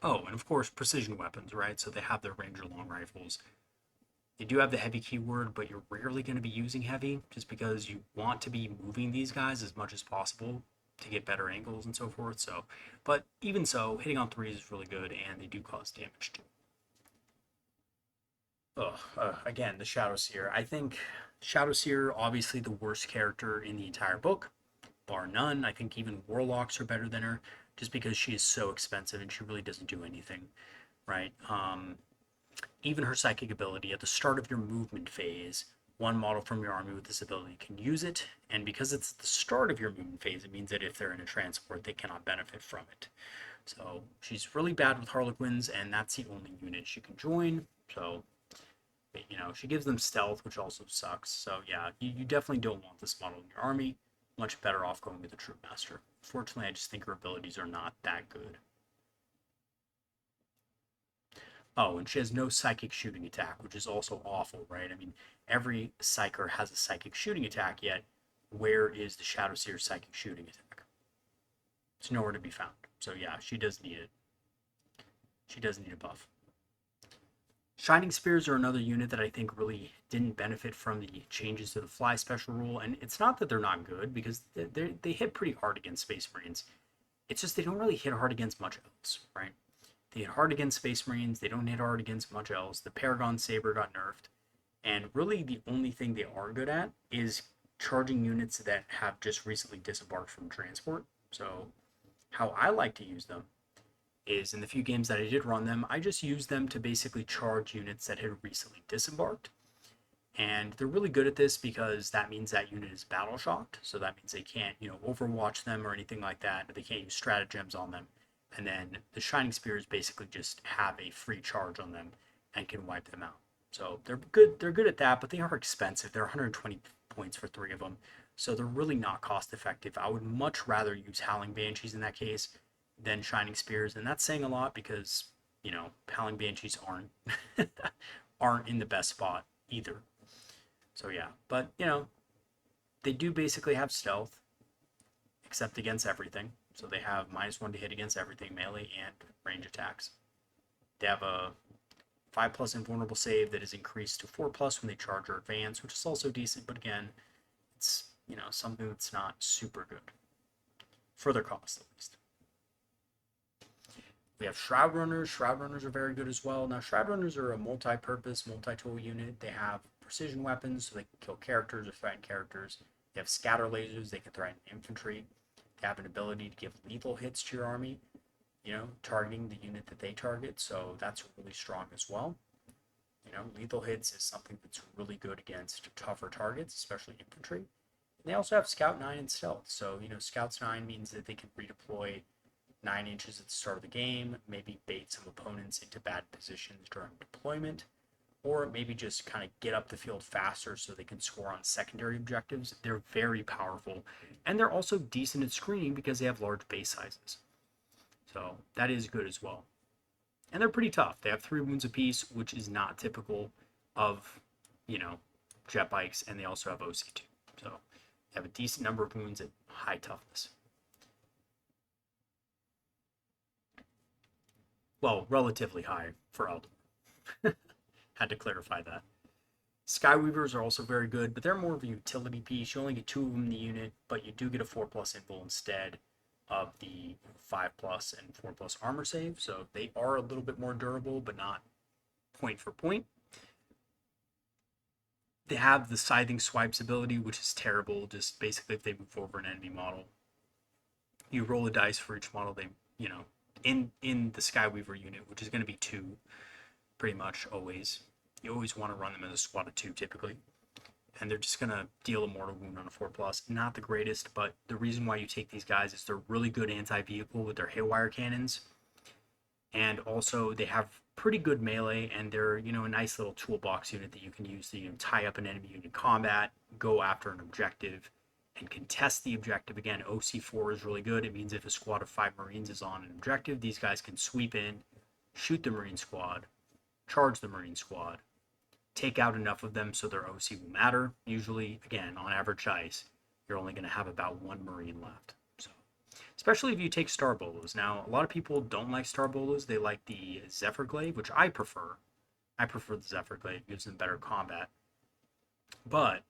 Oh, and of course, precision weapons, right? So they have their Ranger long rifles. They do have the heavy keyword, but you're rarely going to be using heavy just because you want to be moving these guys as much as possible to get better angles and so forth. So, but even so, hitting on threes is really good, and they do cause damage too. Again, the Shadowseer. I think Shadowseer, obviously the worst character in the entire book, bar none. I think even Warlocks are better than her, just because she is so expensive and she really doesn't do anything, right? Even her psychic ability at the start of your movement phase, one model from your army with this ability can use it, and because it's the start of your movement phase, it means that if they're in a transport, they cannot benefit from it. So she's really bad with Harlequins, and that's the only unit she can join. So, you know, she gives them stealth, which also sucks. So yeah, you definitely don't want this model in your army. Much better off going with the Troop Master. Fortunately, I just think her abilities are not that good. Oh, and she has no psychic shooting attack, which is also awful, right? I mean, every psyker has a psychic shooting attack, yet where is the Shadowseer's psychic shooting attack? It's nowhere to be found. So yeah, she does need it. She does need a buff. Shining Spears are another unit that I think really didn't benefit from the changes to the fly special rule, and it's not that they're not good, because they hit pretty hard against Space Marines. It's just they don't really hit hard against much else, right? They hit hard against Space Marines, they don't hit hard against much else. The Paragon Saber got nerfed, and really the only thing they are good at is charging units that have just recently disembarked from transport. So how I like to use them is in the few games that I did run them, I just used them to basically charge units that had recently disembarked. And they're really good at this because that means that unit is battle shocked. So that means they can't, overwatch them or anything like that. They can't use stratagems on them. And then the Shining Spears basically just have a free charge on them and can wipe them out. So they're good. They're good at that, but they are expensive. They're 120 points for 3 of them. So they're really not cost effective. I would much rather use Howling Banshees in that case than Shining Spears, and that's saying a lot because Howling Banshees aren't in the best spot either. So yeah, but they do basically have stealth, except against everything. So they have -1 to hit against everything, melee and range attacks. They have a 5+ invulnerable save that is increased to 4+ when they charge or advance, which is also decent, but again, it's something that's not super good. For their cost, at least. We have Shroud Runners. Shroud Runners are very good as well. Now, Shroud Runners are a multi-purpose, multi-tool unit. They have precision weapons, so they can kill characters or threaten characters. They have scatter lasers. They can threaten infantry. They have an ability to give lethal hits to your army, targeting the unit that they target. So that's really strong as well. Lethal hits is something that's really good against tougher targets, especially infantry. And they also have Scout 9 and Stealth. So, Scouts 9 means that they can redeploy 9 inches at the start of the game, maybe bait some opponents into bad positions during deployment, or maybe just kind of get up the field faster so they can score on secondary objectives. They're very powerful, and they're also decent at screening because they have large base sizes. So that is good as well. And they're pretty tough. They have 3 wounds apiece, which is not typical of, jet bikes, and they also have OC2. So they have a decent number of wounds at high toughness. Well, relatively high for Eldar. Had to clarify that. Skyweavers are also very good, but they're more of a utility piece. You only get 2 of them in the unit, but you do get a 4+ invul instead of the 5+ and 4+ armor save. So they are a little bit more durable, but not point for point. They have the Scything Swipes ability, which is terrible. Just basically if they move over an enemy model, you roll a dice for each model they, in the Skyweaver unit, which is going to be 2 pretty much always. You always want to run them as a squad of 2 typically. And they're just going to deal a mortal wound on a 4+. Not the greatest, but the reason why you take these guys is they're really good anti-vehicle with their haywire cannons. And also they have pretty good melee, and they're, a nice little toolbox unit that you can use to tie up an enemy unit in combat, go after an objective, and contest the objective. Again, OC4 is really good. It means if a squad of 5 Marines is on an objective, these guys can sweep in, shoot the Marine squad, charge the Marine squad, take out enough of them so their OC will matter. Usually, again, on average dice, you're only going to have about 1 Marine left. So, especially if you take Star Bolas. Now, a lot of people don't like Star Bolas. They like the Zephyr Glaive, which I prefer. I prefer the Zephyr Glaive. It gives them better combat. But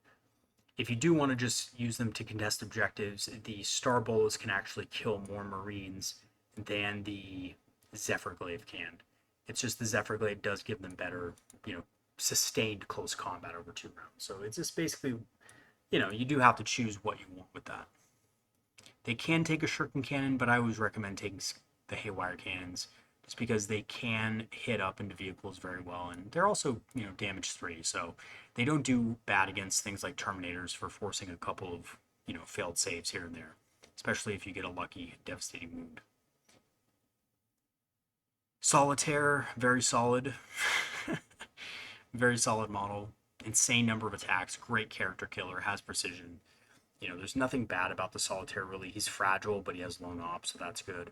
if you do want to just use them to contest objectives, the Star Bolas can actually kill more Marines than the Zephyr Glaive can. It's just the Zephyr Glaive does give them better, sustained close combat over 2 rounds. So it's just basically, you do have to choose what you want with that. They can take a shuriken cannon, but I always recommend taking the haywire cannons just because they can hit up into vehicles very well, and they're also, damage 3, so they don't do bad against things like Terminators for forcing a couple of, failed saves here and there, especially if you get a lucky devastating wound. Solitaire, very solid. Very solid model. Insane number of attacks. Great character killer. Has precision. There's nothing bad about the Solitaire, really. He's fragile, but he has lone op, so that's good.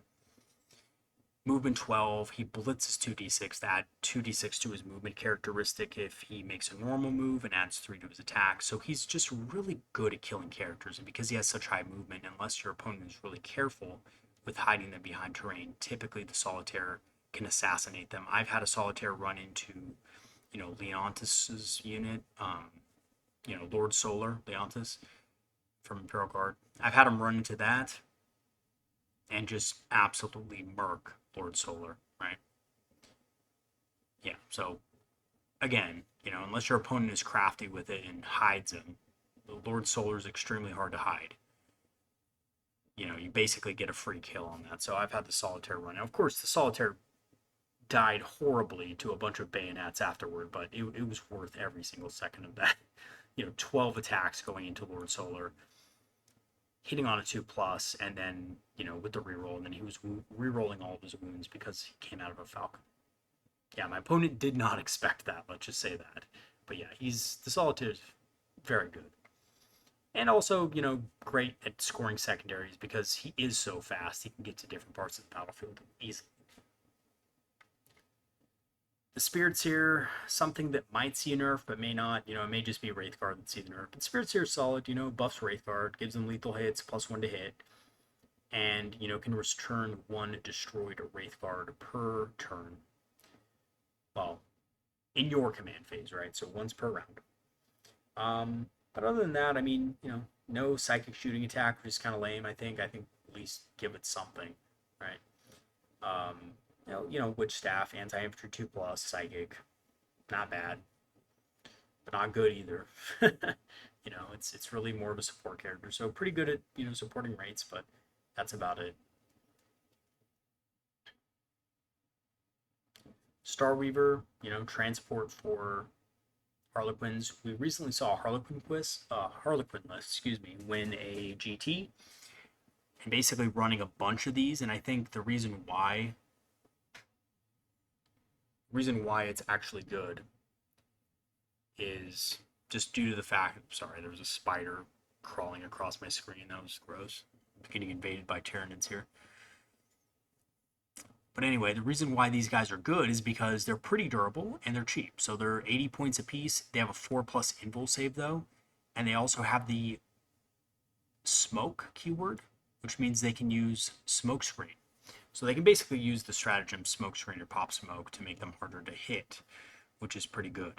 Movement 12. He blitzes 2d6 to add 2d6 to his movement characteristic if he makes a normal move and adds 3 to his attack. So he's just really good at killing characters. And because he has such high movement, unless your opponent is really careful with hiding them behind terrain, typically the Solitaire can assassinate them. I've had a Solitaire run into, Leontis's unit, Lord Solar, Leontis from Imperial Guard. I've had him run into that and just absolutely murk Lord Solar, right? Yeah, so again, unless your opponent is crafty with it and hides him, the Lord Solar is extremely hard to hide. You basically get a free kill on that. So I've had the Solitaire run. Now, of course, the Solitaire died horribly to a bunch of bayonets afterward, but it was worth every single second of that. 12 attacks going into Lord Solar, hitting on a 2+, and then, with the reroll, and then he was rerolling all of his wounds because he came out of a Falcon. Yeah, my opponent did not expect that, let's just say that. But yeah, the Solitaire is very good. And also, great at scoring secondaries because he is so fast, he can get to different parts of the battlefield easily. The Spirits here, something that might see a nerf, but may not. It may just be Wraithguard that see the nerf. But Spirits here is solid, buffs Wraithguard, gives them lethal hits, +1 to hit, and, can return 1 destroyed Wraithguard per turn. Well, in your command phase, right? So once per round. But other than that, no psychic shooting attack, which is kind of lame, I think. I think at least give it something, right? Witch Staff, Anti-Infantry 2+, Psychic. Not bad. But not good either. It's really more of a support character. So pretty good at, supporting rates, but that's about it. Starweaver, transport for Harlequins. We recently saw a Harlequin list, win a GT. And basically running a bunch of these, and I think the reason why it's actually good is just due to the fact, sorry, there was a spider crawling across my screen. That was gross. I'm getting invaded by Tyranids here. But anyway, the reason why these guys are good is because they're pretty durable and they're cheap. So they're 80 points apiece. They have a 4+ invul save though. And they also have the smoke keyword, which means they can use smoke screen. So they can basically use the stratagem smoke screen or pop smoke to make them harder to hit, which is pretty good.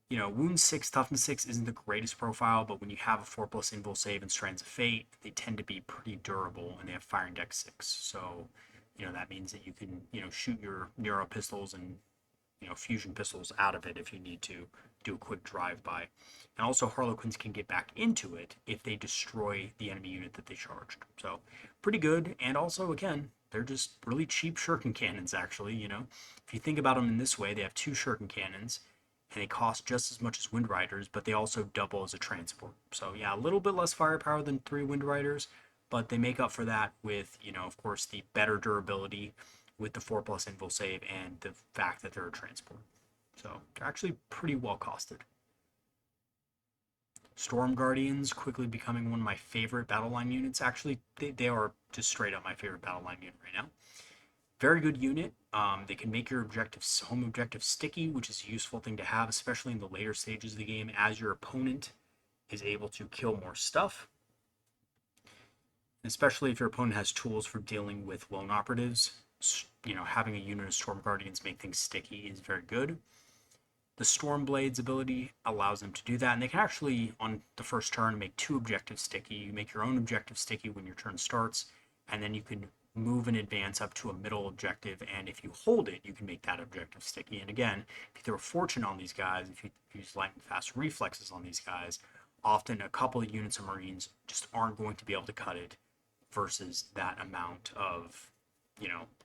Wound 6, toughness 6 isn't the greatest profile, but when you have a 4+ invul save and Strands of Fate, they tend to be pretty durable, and they have Fire Index 6. So, that means that you can, shoot your Neuro pistols and, fusion pistols out of it if you need to do a quick drive-by. And also, Harlequins can get back into it if they destroy the enemy unit that they charged. So, pretty good. And also, again, they're just really cheap shuriken cannons, actually, If you think about them in this way, they have 2 shuriken cannons, and they cost just as much as Wind Riders, but they also double as a transport. So, yeah, a little bit less firepower than 3 Wind Riders, but they make up for that with, of course, the better durability with the 4+ invul save and the fact that they're a transport. So they're actually pretty well costed. Storm Guardians quickly becoming one of my favorite Battleline units. Actually, they are just straight up my favorite Battleline unit right now. Very good unit. They can make your home objective sticky, which is a useful thing to have, especially in the later stages of the game, as your opponent is able to kill more stuff. Especially if your opponent has tools for dealing with lone operatives. Having a unit of Storm Guardians make things sticky is very good. The Stormblade's ability allows them to do that, and they can actually, on the first turn, make 2 objectives sticky. You make your own objective sticky when your turn starts, and then you can move in advance up to a middle objective, and if you hold it, you can make that objective sticky. And again, if you throw Fortune on these guys, if you use lightning fast reflexes on these guys, often a couple of units of Marines just aren't going to be able to cut it versus that amount of,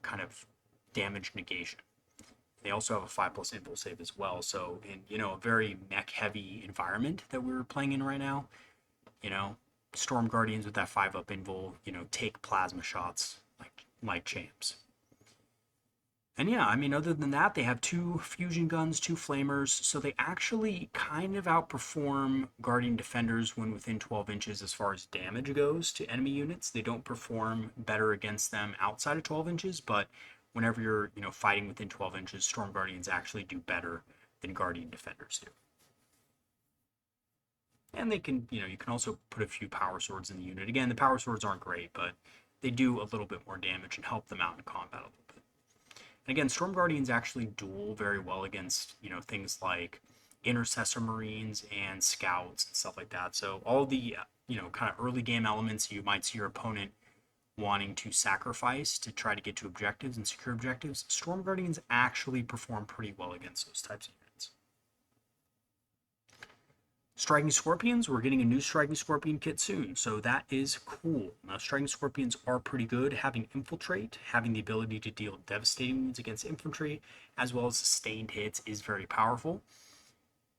kind of damage negation. They also have a 5+ invul save as well. So in, a very mech heavy environment that we're playing in right now, Storm Guardians with that 5+ invul, take plasma shots like champs. And yeah, I mean, other than that, they have 2 fusion guns, 2 flamers, so they actually kind of outperform Guardian Defenders when within 12 inches as far as damage goes to enemy units. They don't perform better against them outside of 12 inches, but whenever you're, fighting within 12 inches, Storm Guardians actually do better than Guardian Defenders do. And they can, you can also put a few power swords in the unit. Again, the power swords aren't great, but they do a little bit more damage and help them out in combat a little bit. And again, Storm Guardians actually duel very well against, things like Intercessor Marines and Scouts and stuff like that. So all the, kind of early game elements you might see your opponent wanting to sacrifice to try to get to objectives and secure objectives, Storm Guardians actually perform pretty well against those types of units. Striking Scorpions, we're getting a new Striking Scorpion kit soon, so that is cool. Now, Striking Scorpions are pretty good. Having Infiltrate, having the ability to deal devastating wounds against infantry, as well as sustained hits, is very powerful.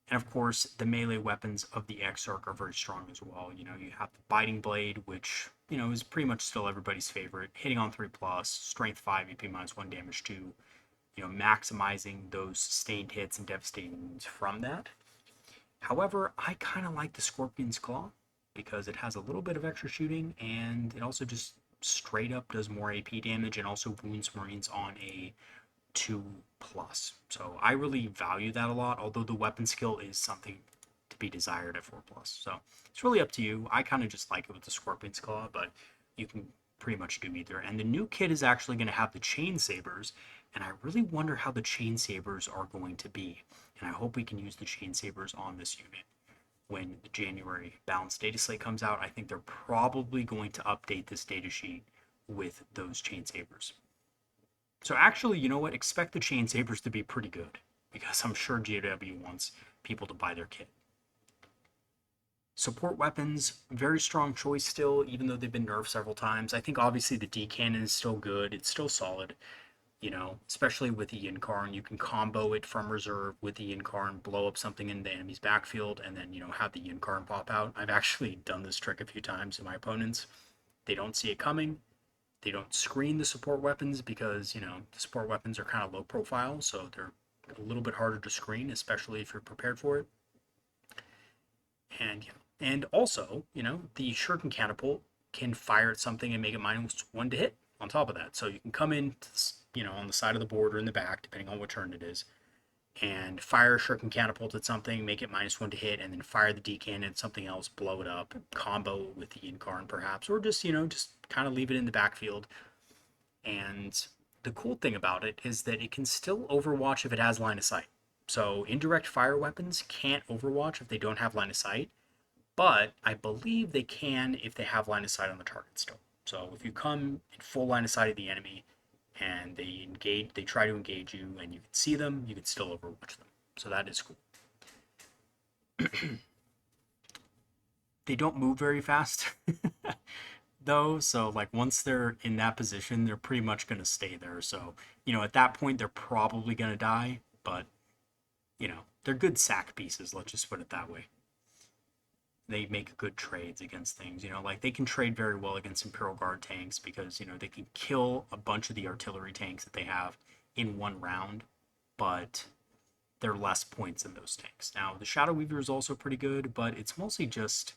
And of course, the melee weapons of the Exarch are very strong as well. You have the Biting Blade, which, is pretty much still everybody's favorite. Hitting on 3+, strength 5, EP -1, damage 2. Maximizing those sustained hits and devastating wounds from that. However, I kind of like the Scorpion's Claw because it has a little bit of extra shooting, and it also just straight up does more AP damage and also wounds Marines on a 2+. So I really value that a lot, although the weapon skill is something to be desired at 4+. So it's really up to you. I kind of just like it with the Scorpion's Claw, but you can pretty much do either. And the new kit is actually going to have the Chain Sabers, and I really wonder how the Chain Sabers are going to be. And I hope we can use the Chain Sabers on this unit when the January balanced data slate comes out. I think they're probably going to update this data sheet with those Chain Sabers. So actually, you know what? Expect the Chain Sabers to be pretty good, because I'm sure GW wants people to buy their kit. Support weapons, very strong choice still, even though they've been nerfed several times. I think obviously the D cannon is still good. It's still solid. Especially with the Incarn, you can combo it from reserve with the Incarn, blow up something in the enemy's backfield, and then, have the Incarn pop out. I've actually done this trick a few times to my opponents. They don't see it coming. They don't screen the support weapons because, the support weapons are kind of low profile, so they're a little bit harder to screen, especially if you're prepared for it. And also, the Shuriken Catapult can fire at something and make it -1 to hit on top of that. So you can come in, on the side of the board or in the back, depending on what turn it is, and fire a Shuriken Catapult at something, make it -1 to hit, and then fire the D cannon at something else, blow it up, combo with the Incarn perhaps, or just, just kind of leave it in the backfield. And the cool thing about it is that it can still overwatch if it has line of sight. So indirect fire weapons can't overwatch if they don't have line of sight, but I believe they can if they have line of sight on the target still. So if you come in full line of sight of the enemy and they try to engage you and you can see them, you can still overwatch them. So that is cool. They don't move very fast though, so once they're in that position, they're pretty much going to stay there. So, at that point they're probably going to die, but they're good sack pieces, let's just put it that way. They make good trades against things, they can trade very well against Imperial Guard tanks because, they can kill a bunch of the artillery tanks that they have in one round, but they're less points than those tanks. Now, the Shadow Weaver is also pretty good, but it's mostly just,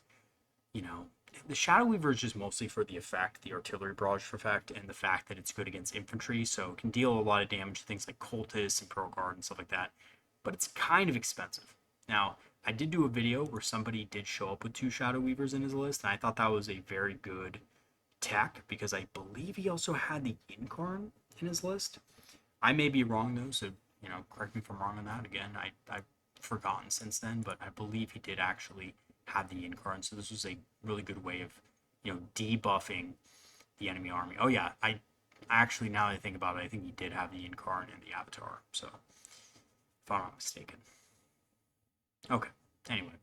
the Shadow Weaver is just mostly for the effect, the artillery barrage effect, and the fact that it's good against infantry, so it can deal a lot of damage to things like cultists and pro guard and stuff like that. But it's kind of expensive. Now, I did do a video where somebody did show up with 2 Shadow Weavers in his list, and I thought that was a very good tech because I believe he also had the Incarn in his list. I may be wrong though, so correct me if I'm wrong on that. Again, I've forgotten since then, but I believe he did actually have the Incarn, so this was a really good way of debuffing the enemy army. Oh yeah, I actually, now that I think about it, I think he did have the Incarn and the Avatar, so if I'm not mistaken. Okay, anyway.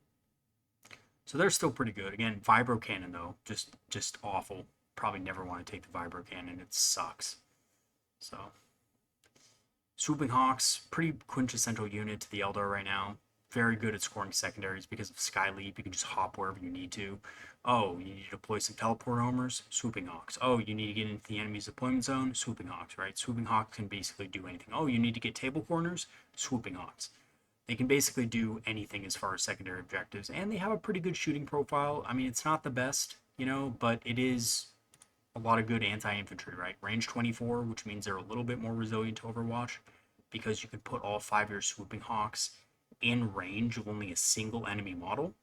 So they're still pretty good. Again, Vibro Cannon though, just awful. Probably never want to take the Vibro Cannon. It sucks. So Swooping Hawks, pretty quintessential unit to the Eldar right now. Very good at scoring secondaries because of Sky Leap. You can just hop wherever you need to. Oh, you need to deploy some teleport homers? Swooping Hawks. Oh, you need to get into the enemy's deployment zone? Swooping Hawks, right? Swooping Hawks can basically do anything. Oh, you need to get table corners? Swooping Hawks. They can basically do anything as far as secondary objectives, and they have a pretty good shooting profile. I mean, it's not the best, but it is a lot of good anti-infantry, right? Range 24, which means they're a little bit more resilient to Overwatch because you can put all 5 of your Swooping Hawks in range of only a single enemy model.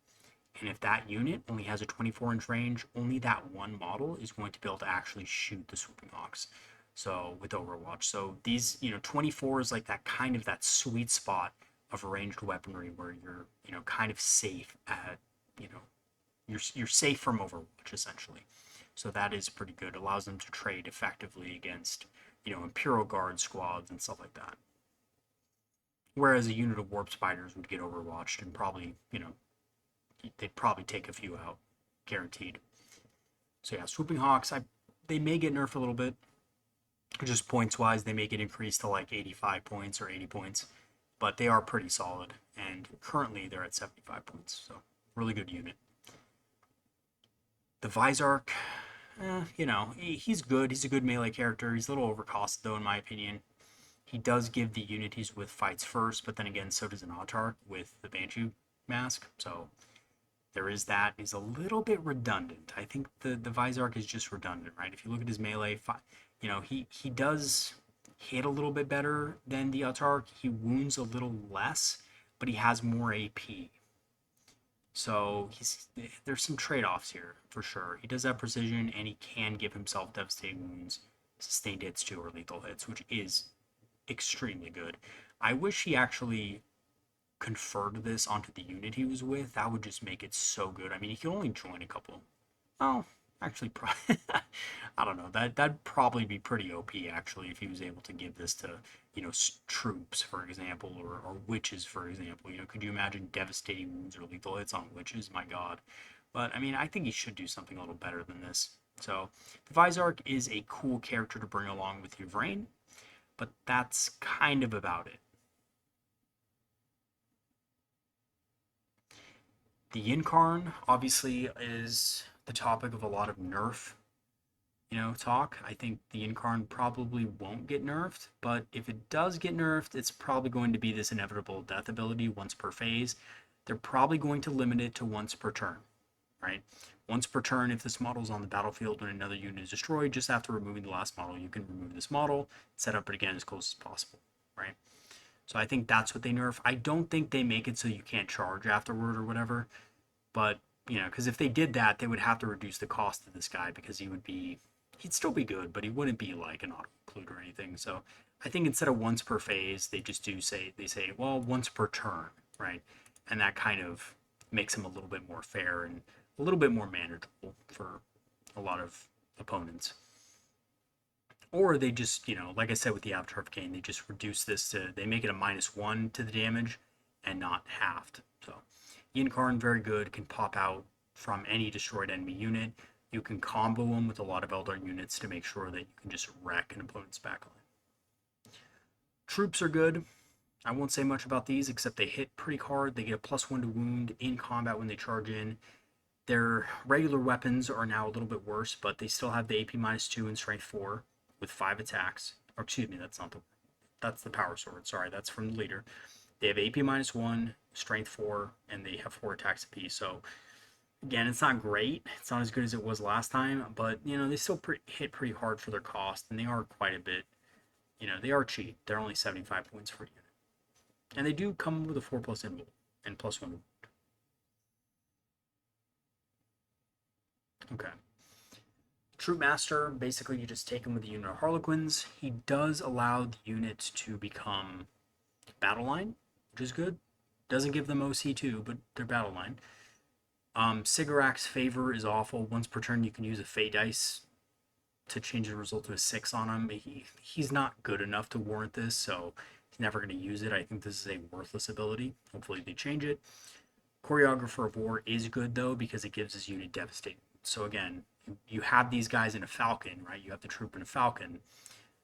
And if that unit only has a 24-inch range, only that one model is going to be able to actually shoot the Swooping Hawks. So with Overwatch, so these 24 is like that sweet spot of ranged weaponry where you're kind of safe at you're safe from Overwatch essentially. So that is pretty good. It allows them to trade effectively against Imperial Guard squads and stuff like that. Whereas a unit of Warp Spiders would get overwatched and probably they'd probably take a few out, guaranteed. So yeah, Swooping Hawks, they may get nerfed a little bit. Just points wise, they may get increased to like 85 points or 80 points, but they are pretty solid. And currently they're at 75 points, so really good unit. The Vizark, he's good. He's a good melee character. He's a little overcosted though, in my opinion. He does give the unit he's with fights first, but then again, so does an Autarch with the Banshee mask. So there is that. He's a little bit redundant. I think the Vizark is just redundant, right? If you look at his melee, he does hit a little bit better than the Autarch. He wounds a little less, but he has more AP. So there's some trade-offs here for sure. He does have precision, and he can give himself devastating wounds, sustained hits too, or lethal hits, which is extremely good. I wish he actually conferred this onto the unit he was with. That would just make it so good. I mean, he can only join a couple. Oh, actually, I don't know. That'd probably be pretty OP actually if he was able to give this to troops, for example, or witches, for example. Could you imagine devastating wounds or lethal hits on witches? My God. But I mean, I think he should do something a little better than this. So the Vizark is a cool character to bring along with your Vrain, but that's kind of about it. The Incarn obviously is the topic of a lot of nerf, talk. I think the Incarn probably won't get nerfed, but if it does get nerfed, it's probably going to be this inevitable death ability once per phase. They're probably going to limit it to once per turn, right? Once per turn, if this model is on the battlefield when another unit is destroyed, just after removing the last model, you can remove this model, set up it again as close as possible, right? So I think that's what they nerf. I don't think they make it so you can't charge afterward or whatever, but because if they did that, they would have to reduce the cost of this guy because he'd still be good, but he wouldn't be like an auto include or anything. So I think instead of once per phase, they just say, well, once per turn, right? And that kind of makes him a little bit more fair and a little bit more manageable for a lot of opponents. Or they just, like I said with the Avatar of Khaine, they just reduce this they make it a -1 to the damage and not halved. So Incarn, very good, can pop out from any destroyed enemy unit. You can combo them with a lot of Eldar units to make sure that you can just wreck an opponent's backline. Troops are good. I won't say much about these except they hit pretty hard. They get a +1 to wound in combat when they charge in. Their regular weapons are now a little bit worse, but they still have the AP -2 and strength 4 with 5 attacks. Or excuse me, that's the power sword. Sorry, that's from the leader. They have AP -1, strength 4, and they have 4 attacks apiece. So Again, it's not great. It's not as good as it was last time, but you know they still hit pretty hard for their cost, and they are quite a bit. You know they are cheap. They're only 75 points per unit, and they do come with a 4+ invul and +1. Okay. Troop Master, basically you just take him with a unit of Harlequins. He does allow the unit to become Battleline, which is good. Doesn't give them OC2, but they're Battleline. Sigarak's Favor is awful. Once per turn, you can use a Fey Dice to change the result to a 6 on him. He's not good enough to warrant this, so he's never going to use it. I think this is a worthless ability. Hopefully they change it. Choreographer of War is good, though, because it gives his unit Devastate. So again, you have these guys in a Falcon, right? You have the troop in a Falcon.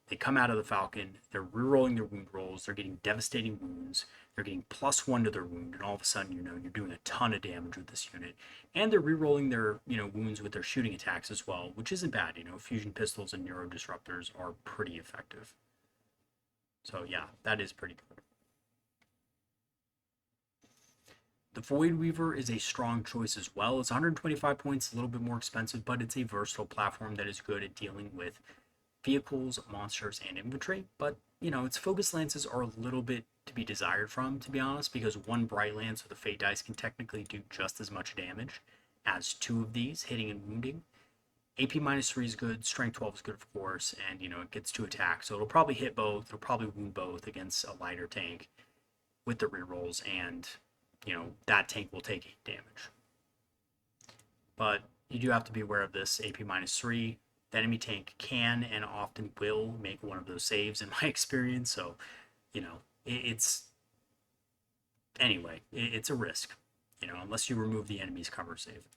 They come out of the Falcon, they're rerolling their wound rolls, they're getting devastating wounds, they're getting +1 to their wound, and all of a sudden, you know, you're doing a ton of damage with this unit. And they're rerolling their, you know, wounds with their shooting attacks as well, which isn't bad. You know, fusion pistols and neuro disruptors are pretty effective. So yeah, that is pretty good. The Void Weaver is a strong choice as well. It's 125 points, a little bit more expensive, but it's a versatile platform that is good at dealing with vehicles, monsters, and infantry. But, you know, its focus lances are a little bit to be desired from, to be honest, because one Bright Lance with a Fate Dice can technically do just as much damage as 2 of these, hitting and wounding. AP -3 is good, Strength 12 is good, of course, and, you know, it gets 2 attacks, so it'll probably hit both, it'll probably wound both against a lighter tank with the rerolls, and, you know, that tank will take 8 damage. But you do have to be aware of this AP -3. The enemy tank can and often will make one of those saves in my experience. So, you know, it's it's a risk, you know, unless you remove the enemy's cover save.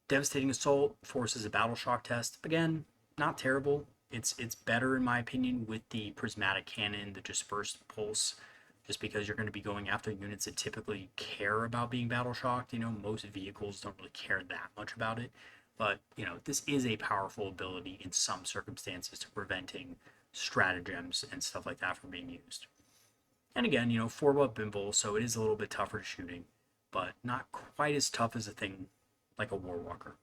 Devastating Assault forces a battle shock test. Again, not terrible. It's better in my opinion with the prismatic cannon, the dispersed pulse, just because you're going to be going after units that typically care about being battle shocked. You know, most vehicles don't really care that much about it. But, you know, this is a powerful ability in some circumstances to preventing stratagems and stuff like that from being used. And again, you know, 4-buff Bimble, so it is a little bit tougher shooting, but not quite as tough as a thing like a Warwalker.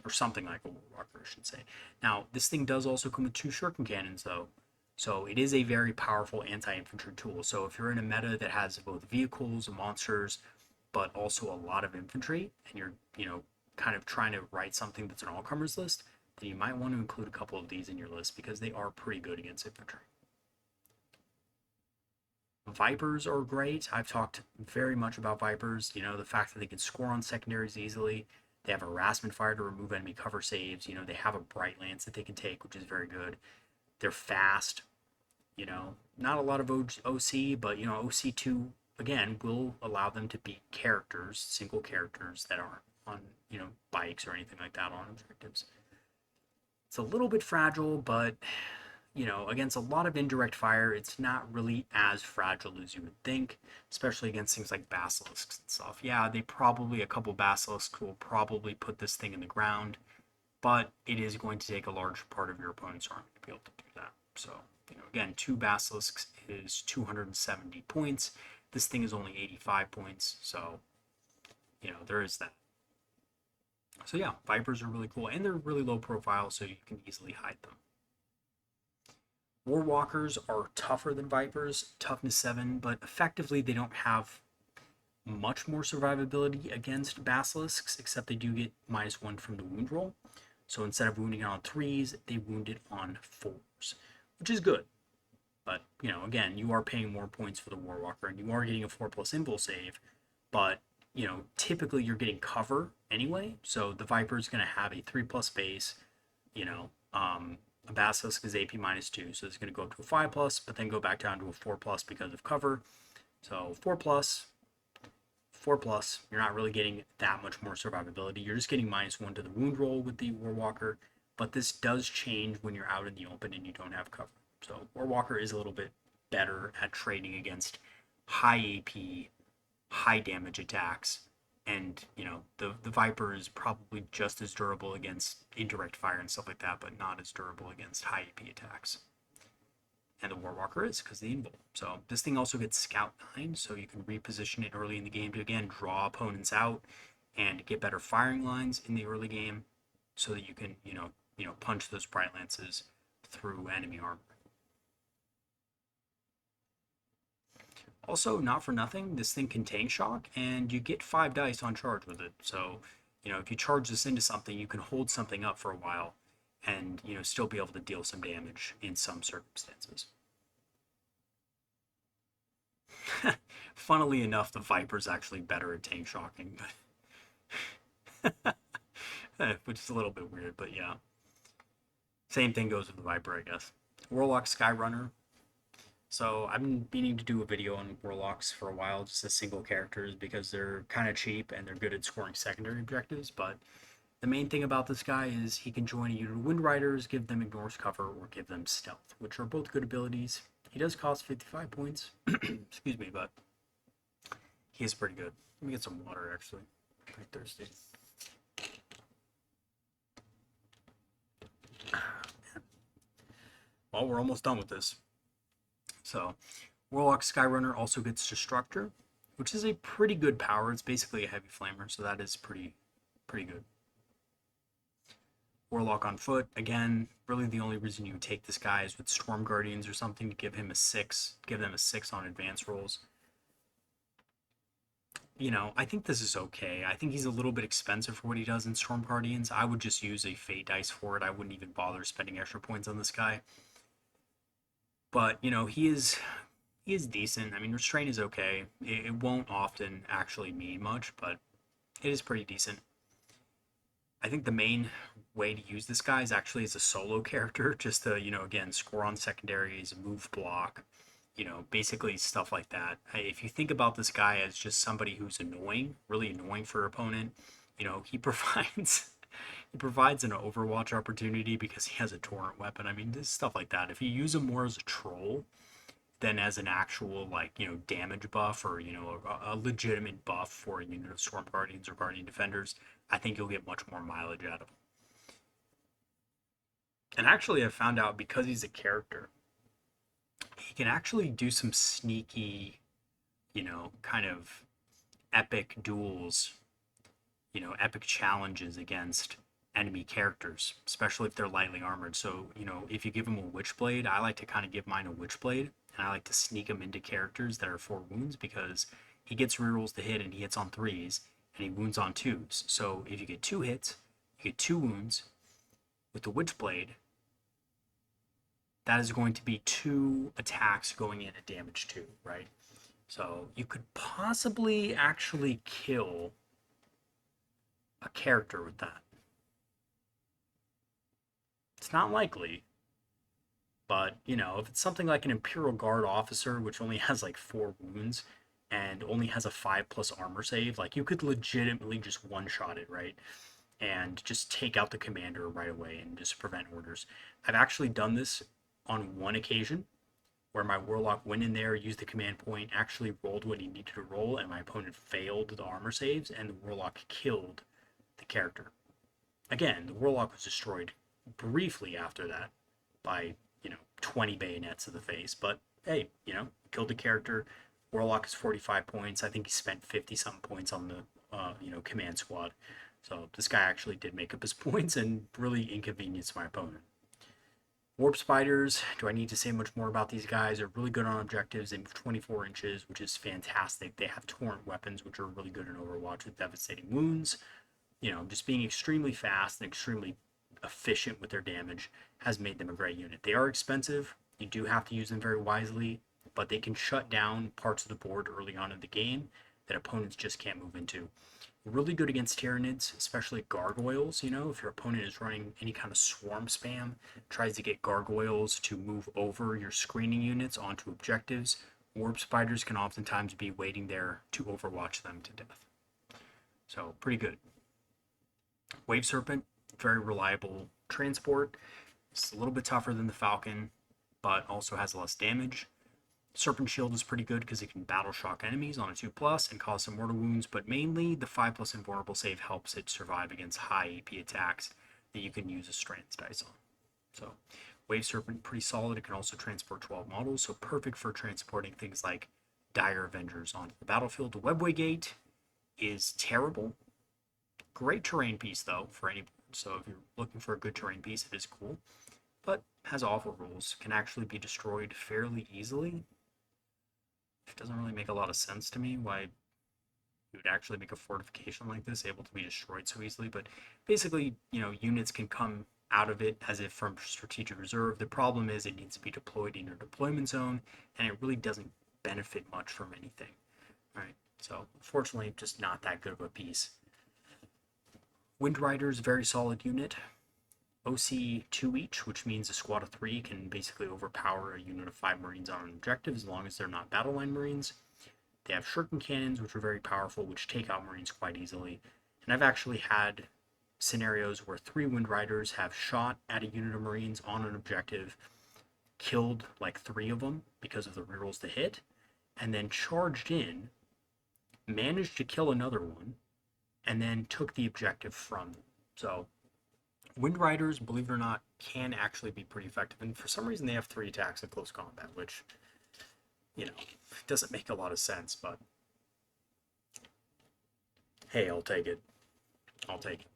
Or something like a Warwalker, I should say. Now, this thing does also come with 2 shuriken cannons, though. So it is a very powerful anti-infantry tool. So if you're in a meta that has both vehicles, monsters, but also a lot of infantry, and you're, you know, kind of trying to write something that's an all-comers list, then you might want to include a couple of these in your list because they are pretty good against infantry. Vipers are great. I've talked very much about Vipers. You know, the fact that they can score on secondaries easily. They have a harassment fire to remove enemy cover saves. You know, they have a Bright Lance that they can take, which is very good. They're fast. You know, not a lot of OC, but, you know, OC2, again, will allow them to beat characters, single characters that aren't on, you know, bikes or anything like that on objectives. It's a little bit fragile, but, you know, against a lot of indirect fire, it's not really as fragile as you would think, especially against things like basilisks and stuff. Yeah, a couple basilisks will probably put this thing in the ground, but it is going to take a large part of your opponent's army to be able to do that. So, you know, again, 2 basilisks is 270 points. This thing is only 85 points, so, you know, there is that. So yeah, Vipers are really cool, and they're really low profile, so you can easily hide them. Warwalkers are tougher than Vipers, toughness 7, but effectively they don't have much more survivability against basilisks, except they do get -1 from the wound roll. So instead of wounding it on 3s, they wound it on 4s, which is good. But, you know, again, you are paying more points for the Warwalker, and you are getting a 4+ invul save, but, you know, typically you're getting cover anyway, so the Viper is going to have a 3+ base, you know, a Basilisk is AP -2, so it's going to go up to a 5+, but then go back down to a 4+ because of cover. So 4+, 4+, you're not really getting that much more survivability. You're just getting -1 to the wound roll with the Warwalker, but this does change when you're out in the open and you don't have cover. So Warwalker is a little bit better at trading against high AP, high damage attacks. And, you know, the Viper is probably just as durable against indirect fire and stuff like that, but not as durable against high AP attacks. And the Warwalker is, because of the invul. So this thing also gets Scout 9, so you can reposition it early in the game to, again, draw opponents out. and get better firing lines in the early game so that you can, punch those bright lances through enemy armor. Also, not for nothing, this thing can tank shock, and you get 5 dice on charge with it. So, if you charge this into something, you can hold something up for a while and, still be able to deal some damage in some circumstances. Funnily enough, the Viper's actually better at tank shocking, but which is a little bit weird, but yeah. Same thing goes with the Viper, I guess. Warlock Skyrunner. So I've been meaning to do a video on Warlocks for a while, just as single characters, because they're kind of cheap and they're good at scoring secondary objectives. But the main thing about this guy is he can join a unit of Wind Riders, give them ignores cover, or give them stealth, which are both good abilities. He does cost 55 points. Excuse me, but he is pretty good. Let me get some water, actually. I'm pretty thirsty. Well, we're almost done with this. So, Warlock Skyrunner also gets Destructor, which is a pretty good power. It's basically a heavy flamer, so that is pretty good. Warlock on foot, again, really the only reason you would take this guy is with Storm Guardians or something to give him a 6, give them a 6 on advance rolls. I think this is okay. I think he's a little bit expensive for what he does in Storm Guardians. I would just use a Fate dice for it. I wouldn't even bother spending extra points on this guy. But, he is decent. I mean, Restraint is okay. It won't often actually mean much, but it is pretty decent. I think the main way to use this guy is actually as a solo character, just to, again, score on secondaries, move block, basically stuff like that. If you think about this guy as just somebody who's annoying, really annoying for your opponent, he provides an Overwatch opportunity because he has a torrent weapon. I mean, this stuff like that. If you use him more as a troll than as an actual, damage buff or, a legitimate buff for a unit of Storm Guardians or Guardian Defenders, I think you'll get much more mileage out of him. And actually, I found out because he's a character, he can actually do some sneaky, kind of epic duels, epic challenges against enemy characters, especially if they're lightly armored. So, if you give him a Witchblade, I like to kind of give mine a Witchblade, and I like to sneak him into characters that are 4 wounds because he gets rerolls to hit and he hits on 3s and he wounds on 2s. So if you get 2 hits, you get 2 wounds. With the Witchblade, that is going to be 2 attacks going in at damage 2, right? So you could possibly actually kill a character with that. It's not likely, but, if it's something like an Imperial Guard officer, which only has 4 wounds and only has a 5+ armor save, you could legitimately just one-shot it, right? And just take out the commander right away and just prevent orders. I've actually done this on one occasion where my Warlock went in there, used the command point, actually rolled what he needed to roll, and my opponent failed the armor saves, and the Warlock killed the character. Again, the Warlock was destroyed briefly after that by, 20 bayonets to the face, but hey, killed the character. Warlock is 45 points. I think he spent 50-something points on the, command squad. So this guy actually did make up his points and really inconvenienced my opponent. Warp Spiders, do I need to say much more about these guys? They're really good on objectives. They move 24 inches, which is fantastic. They have torrent weapons, which are really good in Overwatch with devastating wounds. Just being extremely fast and extremely efficient with their damage has made them a great unit. They are expensive. You do have to use them very wisely, but they can shut down parts of the board early on in the game that opponents just can't move into. Really good against Tyranids, especially Gargoyles. If your opponent is running any kind of swarm spam, tries to get Gargoyles to move over your screening units onto objectives, Warp Spiders can oftentimes be waiting there to overwatch them to death. So, pretty good. Wave Serpent, very reliable transport. It's a little bit tougher than the Falcon, but also has less damage. Serpent Shield is pretty good because it can battle shock enemies on a 2+ and cause some mortal wounds, but mainly the 5+ invulnerable save helps it survive against high AP attacks that you can use a Strength dice on. So, Wave Serpent, pretty solid. It can also transport 12 models, so perfect for transporting things like Dire Avengers onto the battlefield. The Webway Gate is terrible Great terrain piece though for any board. So if you're looking for a good terrain piece, it is cool. But has awful rules. Can actually be destroyed fairly easily. It doesn't really make a lot of sense to me why you would actually make a fortification like this able to be destroyed so easily. But basically, units can come out of it as if from strategic reserve. The problem is it needs to be deployed in your deployment zone, and it really doesn't benefit much from anything. All right, so unfortunately, just not that good of a piece. Wind Riders, very solid unit. OC 2 each, which means a squad of 3 can basically overpower a unit of 5 Marines on an objective as long as they're not Battleline Marines. They have shuriken cannons, which are very powerful, which take out Marines quite easily. And I've actually had scenarios where 3 Wind Riders have shot at a unit of Marines on an objective, killed like 3 of them because of the rerolls to hit, and then charged in, managed to kill another one, and then took the objective from them. So Wind Riders, believe it or not, can actually be pretty effective. And for some reason, they have 3 attacks in close combat, which, doesn't make a lot of sense, but hey, I'll take it. I'll take it.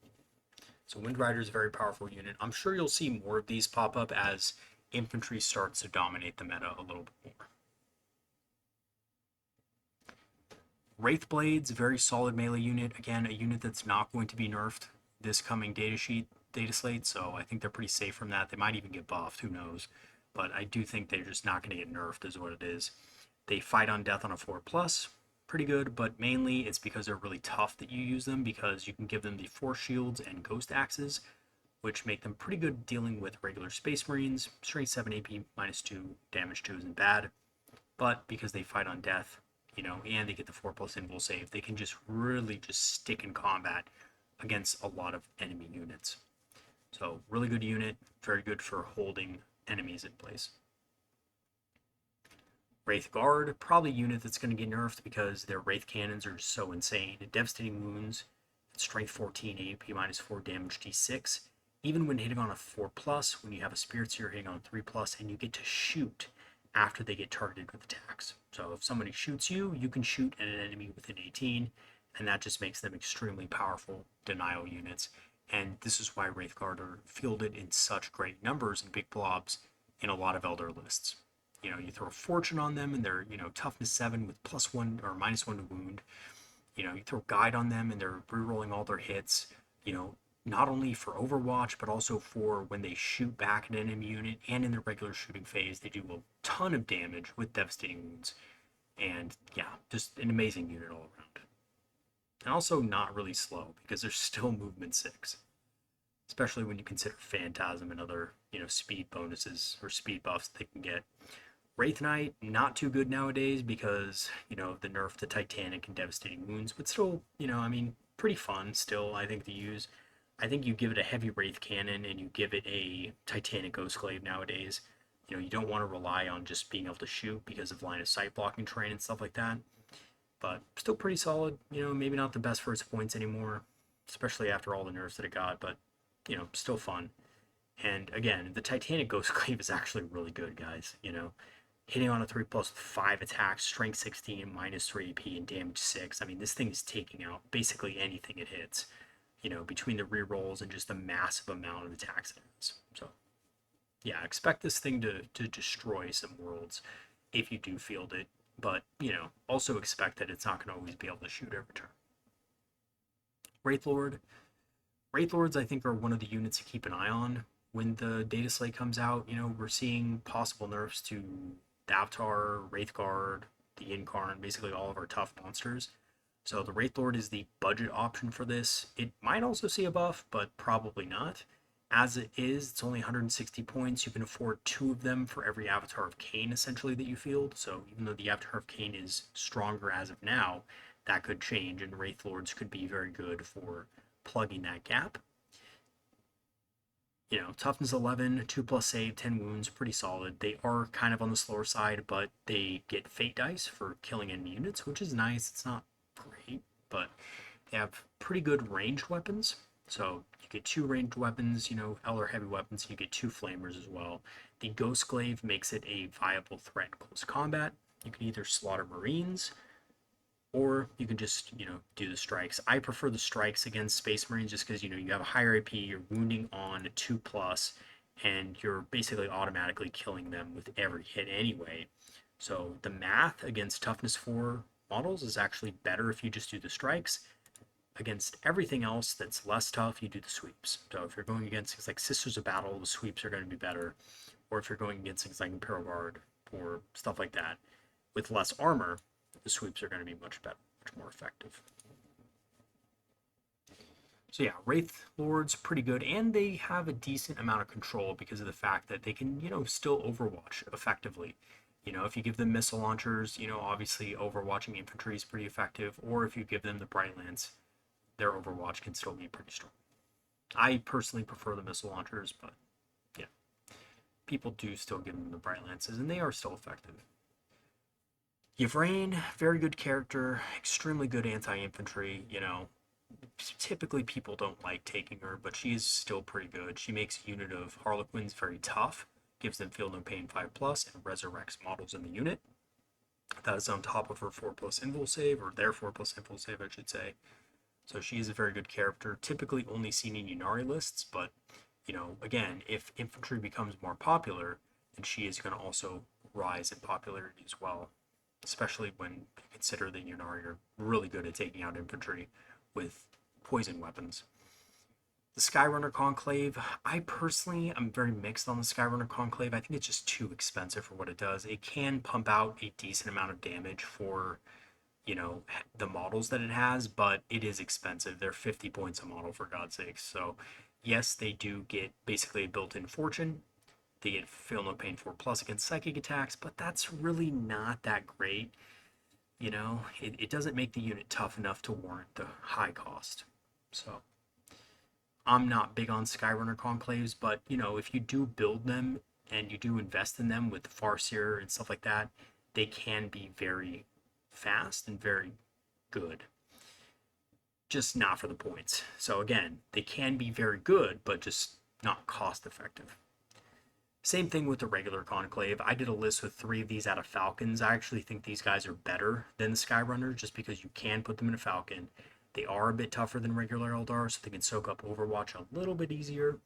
So Wind Rider is a very powerful unit. I'm sure you'll see more of these pop up as infantry starts to dominate the meta a little bit more. Wraithblades, very solid melee unit. Again, a unit that's not going to be nerfed this coming data slate, so I think they're pretty safe from that. They might even get buffed, who knows. But I do think they're just not going to get nerfed is what it is. They fight on death on a 4+, pretty good, but mainly it's because they're really tough that you use them, because you can give them the force shields and ghost axes, which make them pretty good dealing with regular space marines. Strength 7 AP, -2, damage 2 isn't bad, but because they fight on death, and they get the 4+ invul save, they can just really just stick in combat against a lot of enemy units. So really good unit, very good for holding enemies in place. Wraith Guard, probably a unit that's going to get nerfed because their Wraith Cannons are so insane. Devastating wounds, strength 14, AP -4, damage D6. Even when hitting on a 4+, when you have a Spirit Seer hitting on 3+, and you get to shoot after they get targeted with attacks. So if somebody shoots you, you can shoot at an enemy within 18, and that just makes them extremely powerful denial units. And this is why Wraith Guard are fielded in such great numbers and big blobs in a lot of Eldar lists. You throw Fortune on them and they're, toughness 7 with +1 or -1 to wound. You throw Guide on them and they're rerolling all their hits, not only for Overwatch, but also for when they shoot back at an enemy unit and in the regular shooting phase. They do a ton of damage with devastating wounds. And yeah, just an amazing unit all around. And also not really slow because there's still movement 6. Especially when you consider Phantasm and other, speed bonuses or speed buffs they can get. Wraith Knight, not too good nowadays because, the nerf to Titanic and devastating wounds, but still, pretty fun still, I think, to use. I think you give it a heavy Wraith Cannon and you give it a Titanic Ghostglaive nowadays. You don't want to rely on just being able to shoot because of line of sight blocking terrain and stuff like that. But still pretty solid, maybe not the best for its points anymore, especially after all the nerfs that it got, but, still fun. And again, the Titanic Ghostglaive is actually really good, guys, hitting on a 3+ with 5 attacks, strength 16, -3 AP, and damage 6. I mean, this thing is taking out basically anything it hits, between the rerolls and just the massive amount of attacks it has. So, yeah, expect this thing to destroy some worlds if you do field it, but, also expect that it's not going to always be able to shoot every turn. Wraithlord. Wraithlords, I think, are one of the units to keep an eye on when the data slate comes out. We're seeing possible nerfs to the Avatar, Wraithguard, the Incarn, basically all of our tough monsters. So the Wraithlord is the budget option for this. It might also see a buff, but probably not. As it is, it's only 160 points. You can afford 2 of them for every Avatar of Khaine, essentially, that you field. So even though the Avatar of Khaine is stronger as of now, that could change, and Wraithlords could be very good for plugging that gap. Toughness 11, 2+ save, 10 wounds, pretty solid. They are kind of on the slower side, but they get fate dice for killing enemy units, which is nice. It's not great, but they have pretty good ranged weapons. So you get 2 ranged weapons, Eldar heavy weapons, you get 2 flamers as well. The Ghostglaive makes it a viable threat in close combat. You can either slaughter Marines, or you can just, do the strikes. I prefer the strikes against Space Marines just because, you have a higher AP, you're wounding on a 2+, and you're basically automatically killing them with every hit anyway. So the math against toughness 4 models is actually better if you just do the strikes. Against everything else that's less tough, you do the sweeps. So if you're going against things like Sisters of Battle, the sweeps are going to be better. Or if you're going against things like Imperial Guard or stuff like that with less armor, the sweeps are going to be much better, much more effective. So yeah, Wraith Lords pretty good, and they have a decent amount of control because of the fact that they can, still overwatch effectively. If you give them missile launchers, obviously overwatching infantry is pretty effective, or if you give them the Bright Lance, their overwatch can still be pretty strong. I personally prefer the missile launchers, but yeah, people do still give them the Bright Lances, and they are still effective. Yvraine, very good character, extremely good anti-infantry, typically people don't like taking her, but she is still pretty good. She makes a unit of Harlequins very tough, gives them Feel No Pain 5+, and resurrects models in the unit. That is on top of her 4+ invul save, or their 4+ invul save, I should say. So she is a very good character, typically only seen in Ynnari lists, but, again, if infantry becomes more popular, then she is going to also rise in popularity as well, especially when you consider that Ynnari are really good at taking out infantry with poison weapons. The Skyrunner Conclave, I personally am very mixed on the Skyrunner Conclave. I think it's just too expensive for what it does. It can pump out a decent amount of damage for, the models that it has, but it is expensive. They're 50 points a model, for God's sakes. So yes, they do get basically a built-in fortune. They get Feel No Pain 4+ against psychic attacks, but that's really not that great. It doesn't make the unit tough enough to warrant the high cost. So I'm not big on Skyrunner Conclaves, but if you do build them and you do invest in them with the Farseer and stuff like that, they can be very fast and very good. Just not for the points. So again, they can be very good, but just not cost effective. Same thing with the regular Conclave. I did a list with 3 of these out of Falcons. I actually think these guys are better than the Skyrunner just because you can put them in a Falcon. They are a bit tougher than regular Eldar, so they can soak up Overwatch a little bit easier.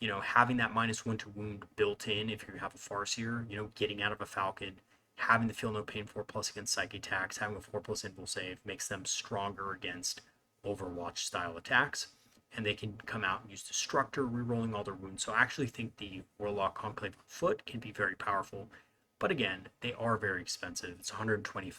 Having that -1 to wound built in if you have a Farseer, getting out of a Falcon, having the Feel No Pain 4+ against psychic attacks, having a 4+ invul save makes them stronger against Overwatch style attacks. And they can come out and use Destructor, rerolling all their wounds. So I actually think the Warlock Conclave on foot can be very powerful. But again, they are very expensive. It's 120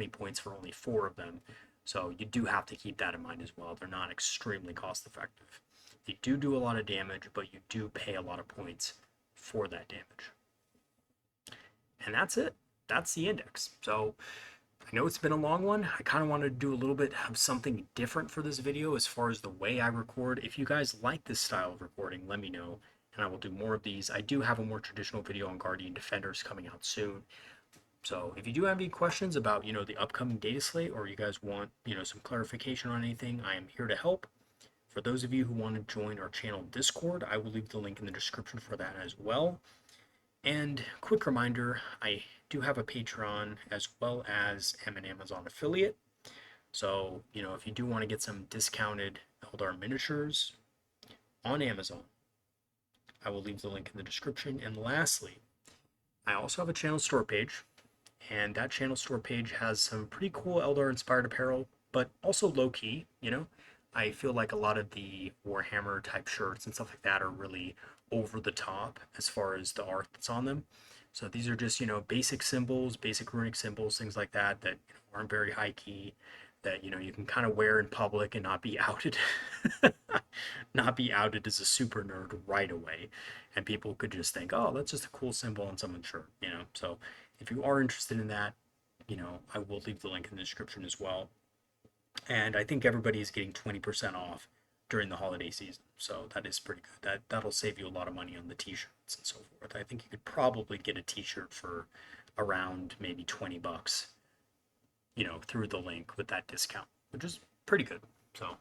points for only 4 of them. So you do have to keep that in mind as well. They're not extremely cost effective. They do a lot of damage, but you do pay a lot of points for that damage. And that's it. That's the index. So I know it's been a long one. I kind of wanted to do a little bit of something different for this video as far as the way I record. If you guys like this style of recording, let me know, and I will do more of these. I do have a more traditional video on Guardian Defenders coming out soon. So if you do have any questions about, the upcoming data slate, or you guys want, some clarification on anything, I am here to help. For those of you who want to join our channel Discord, I will leave the link in the description for that as well. And quick reminder, I do have a Patreon as well as am an Amazon affiliate. So, if you do want to get some discounted Eldar miniatures on Amazon, I will leave the link in the description. And lastly, I also have a channel store page, and that channel store page has some pretty cool Eldar inspired apparel, but also low key, I feel like a lot of the Warhammer type shirts and stuff like that are really over the top as far as the art that's on them. So these are just, basic symbols, basic runic symbols, things like that aren't very high key, that, you can kind of wear in public and not be outed. Not be outed as a super nerd right away. And people could just think, oh, that's just a cool symbol on someone's shirt, So if you are interested in that, I will leave the link in the description as well. And I think everybody is getting 20% off during the holiday season. So that is pretty good. That'll save you a lot of money on the t-shirts and so forth. I think you could probably get a t-shirt for around maybe $20, through the link with that discount, which is pretty good. So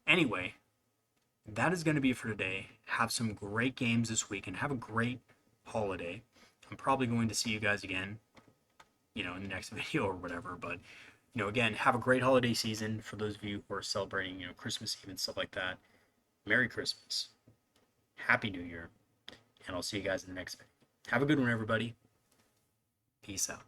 anyway, that is going to be it for today. Have some great games this week and have a great holiday. I'm probably going to see you guys again, in the next video or whatever, but again, have a great holiday season for those of you who are celebrating, Christmas Eve and stuff like that. Merry Christmas. Happy New Year. And I'll see you guys in the next video. Have a good one, everybody. Peace out.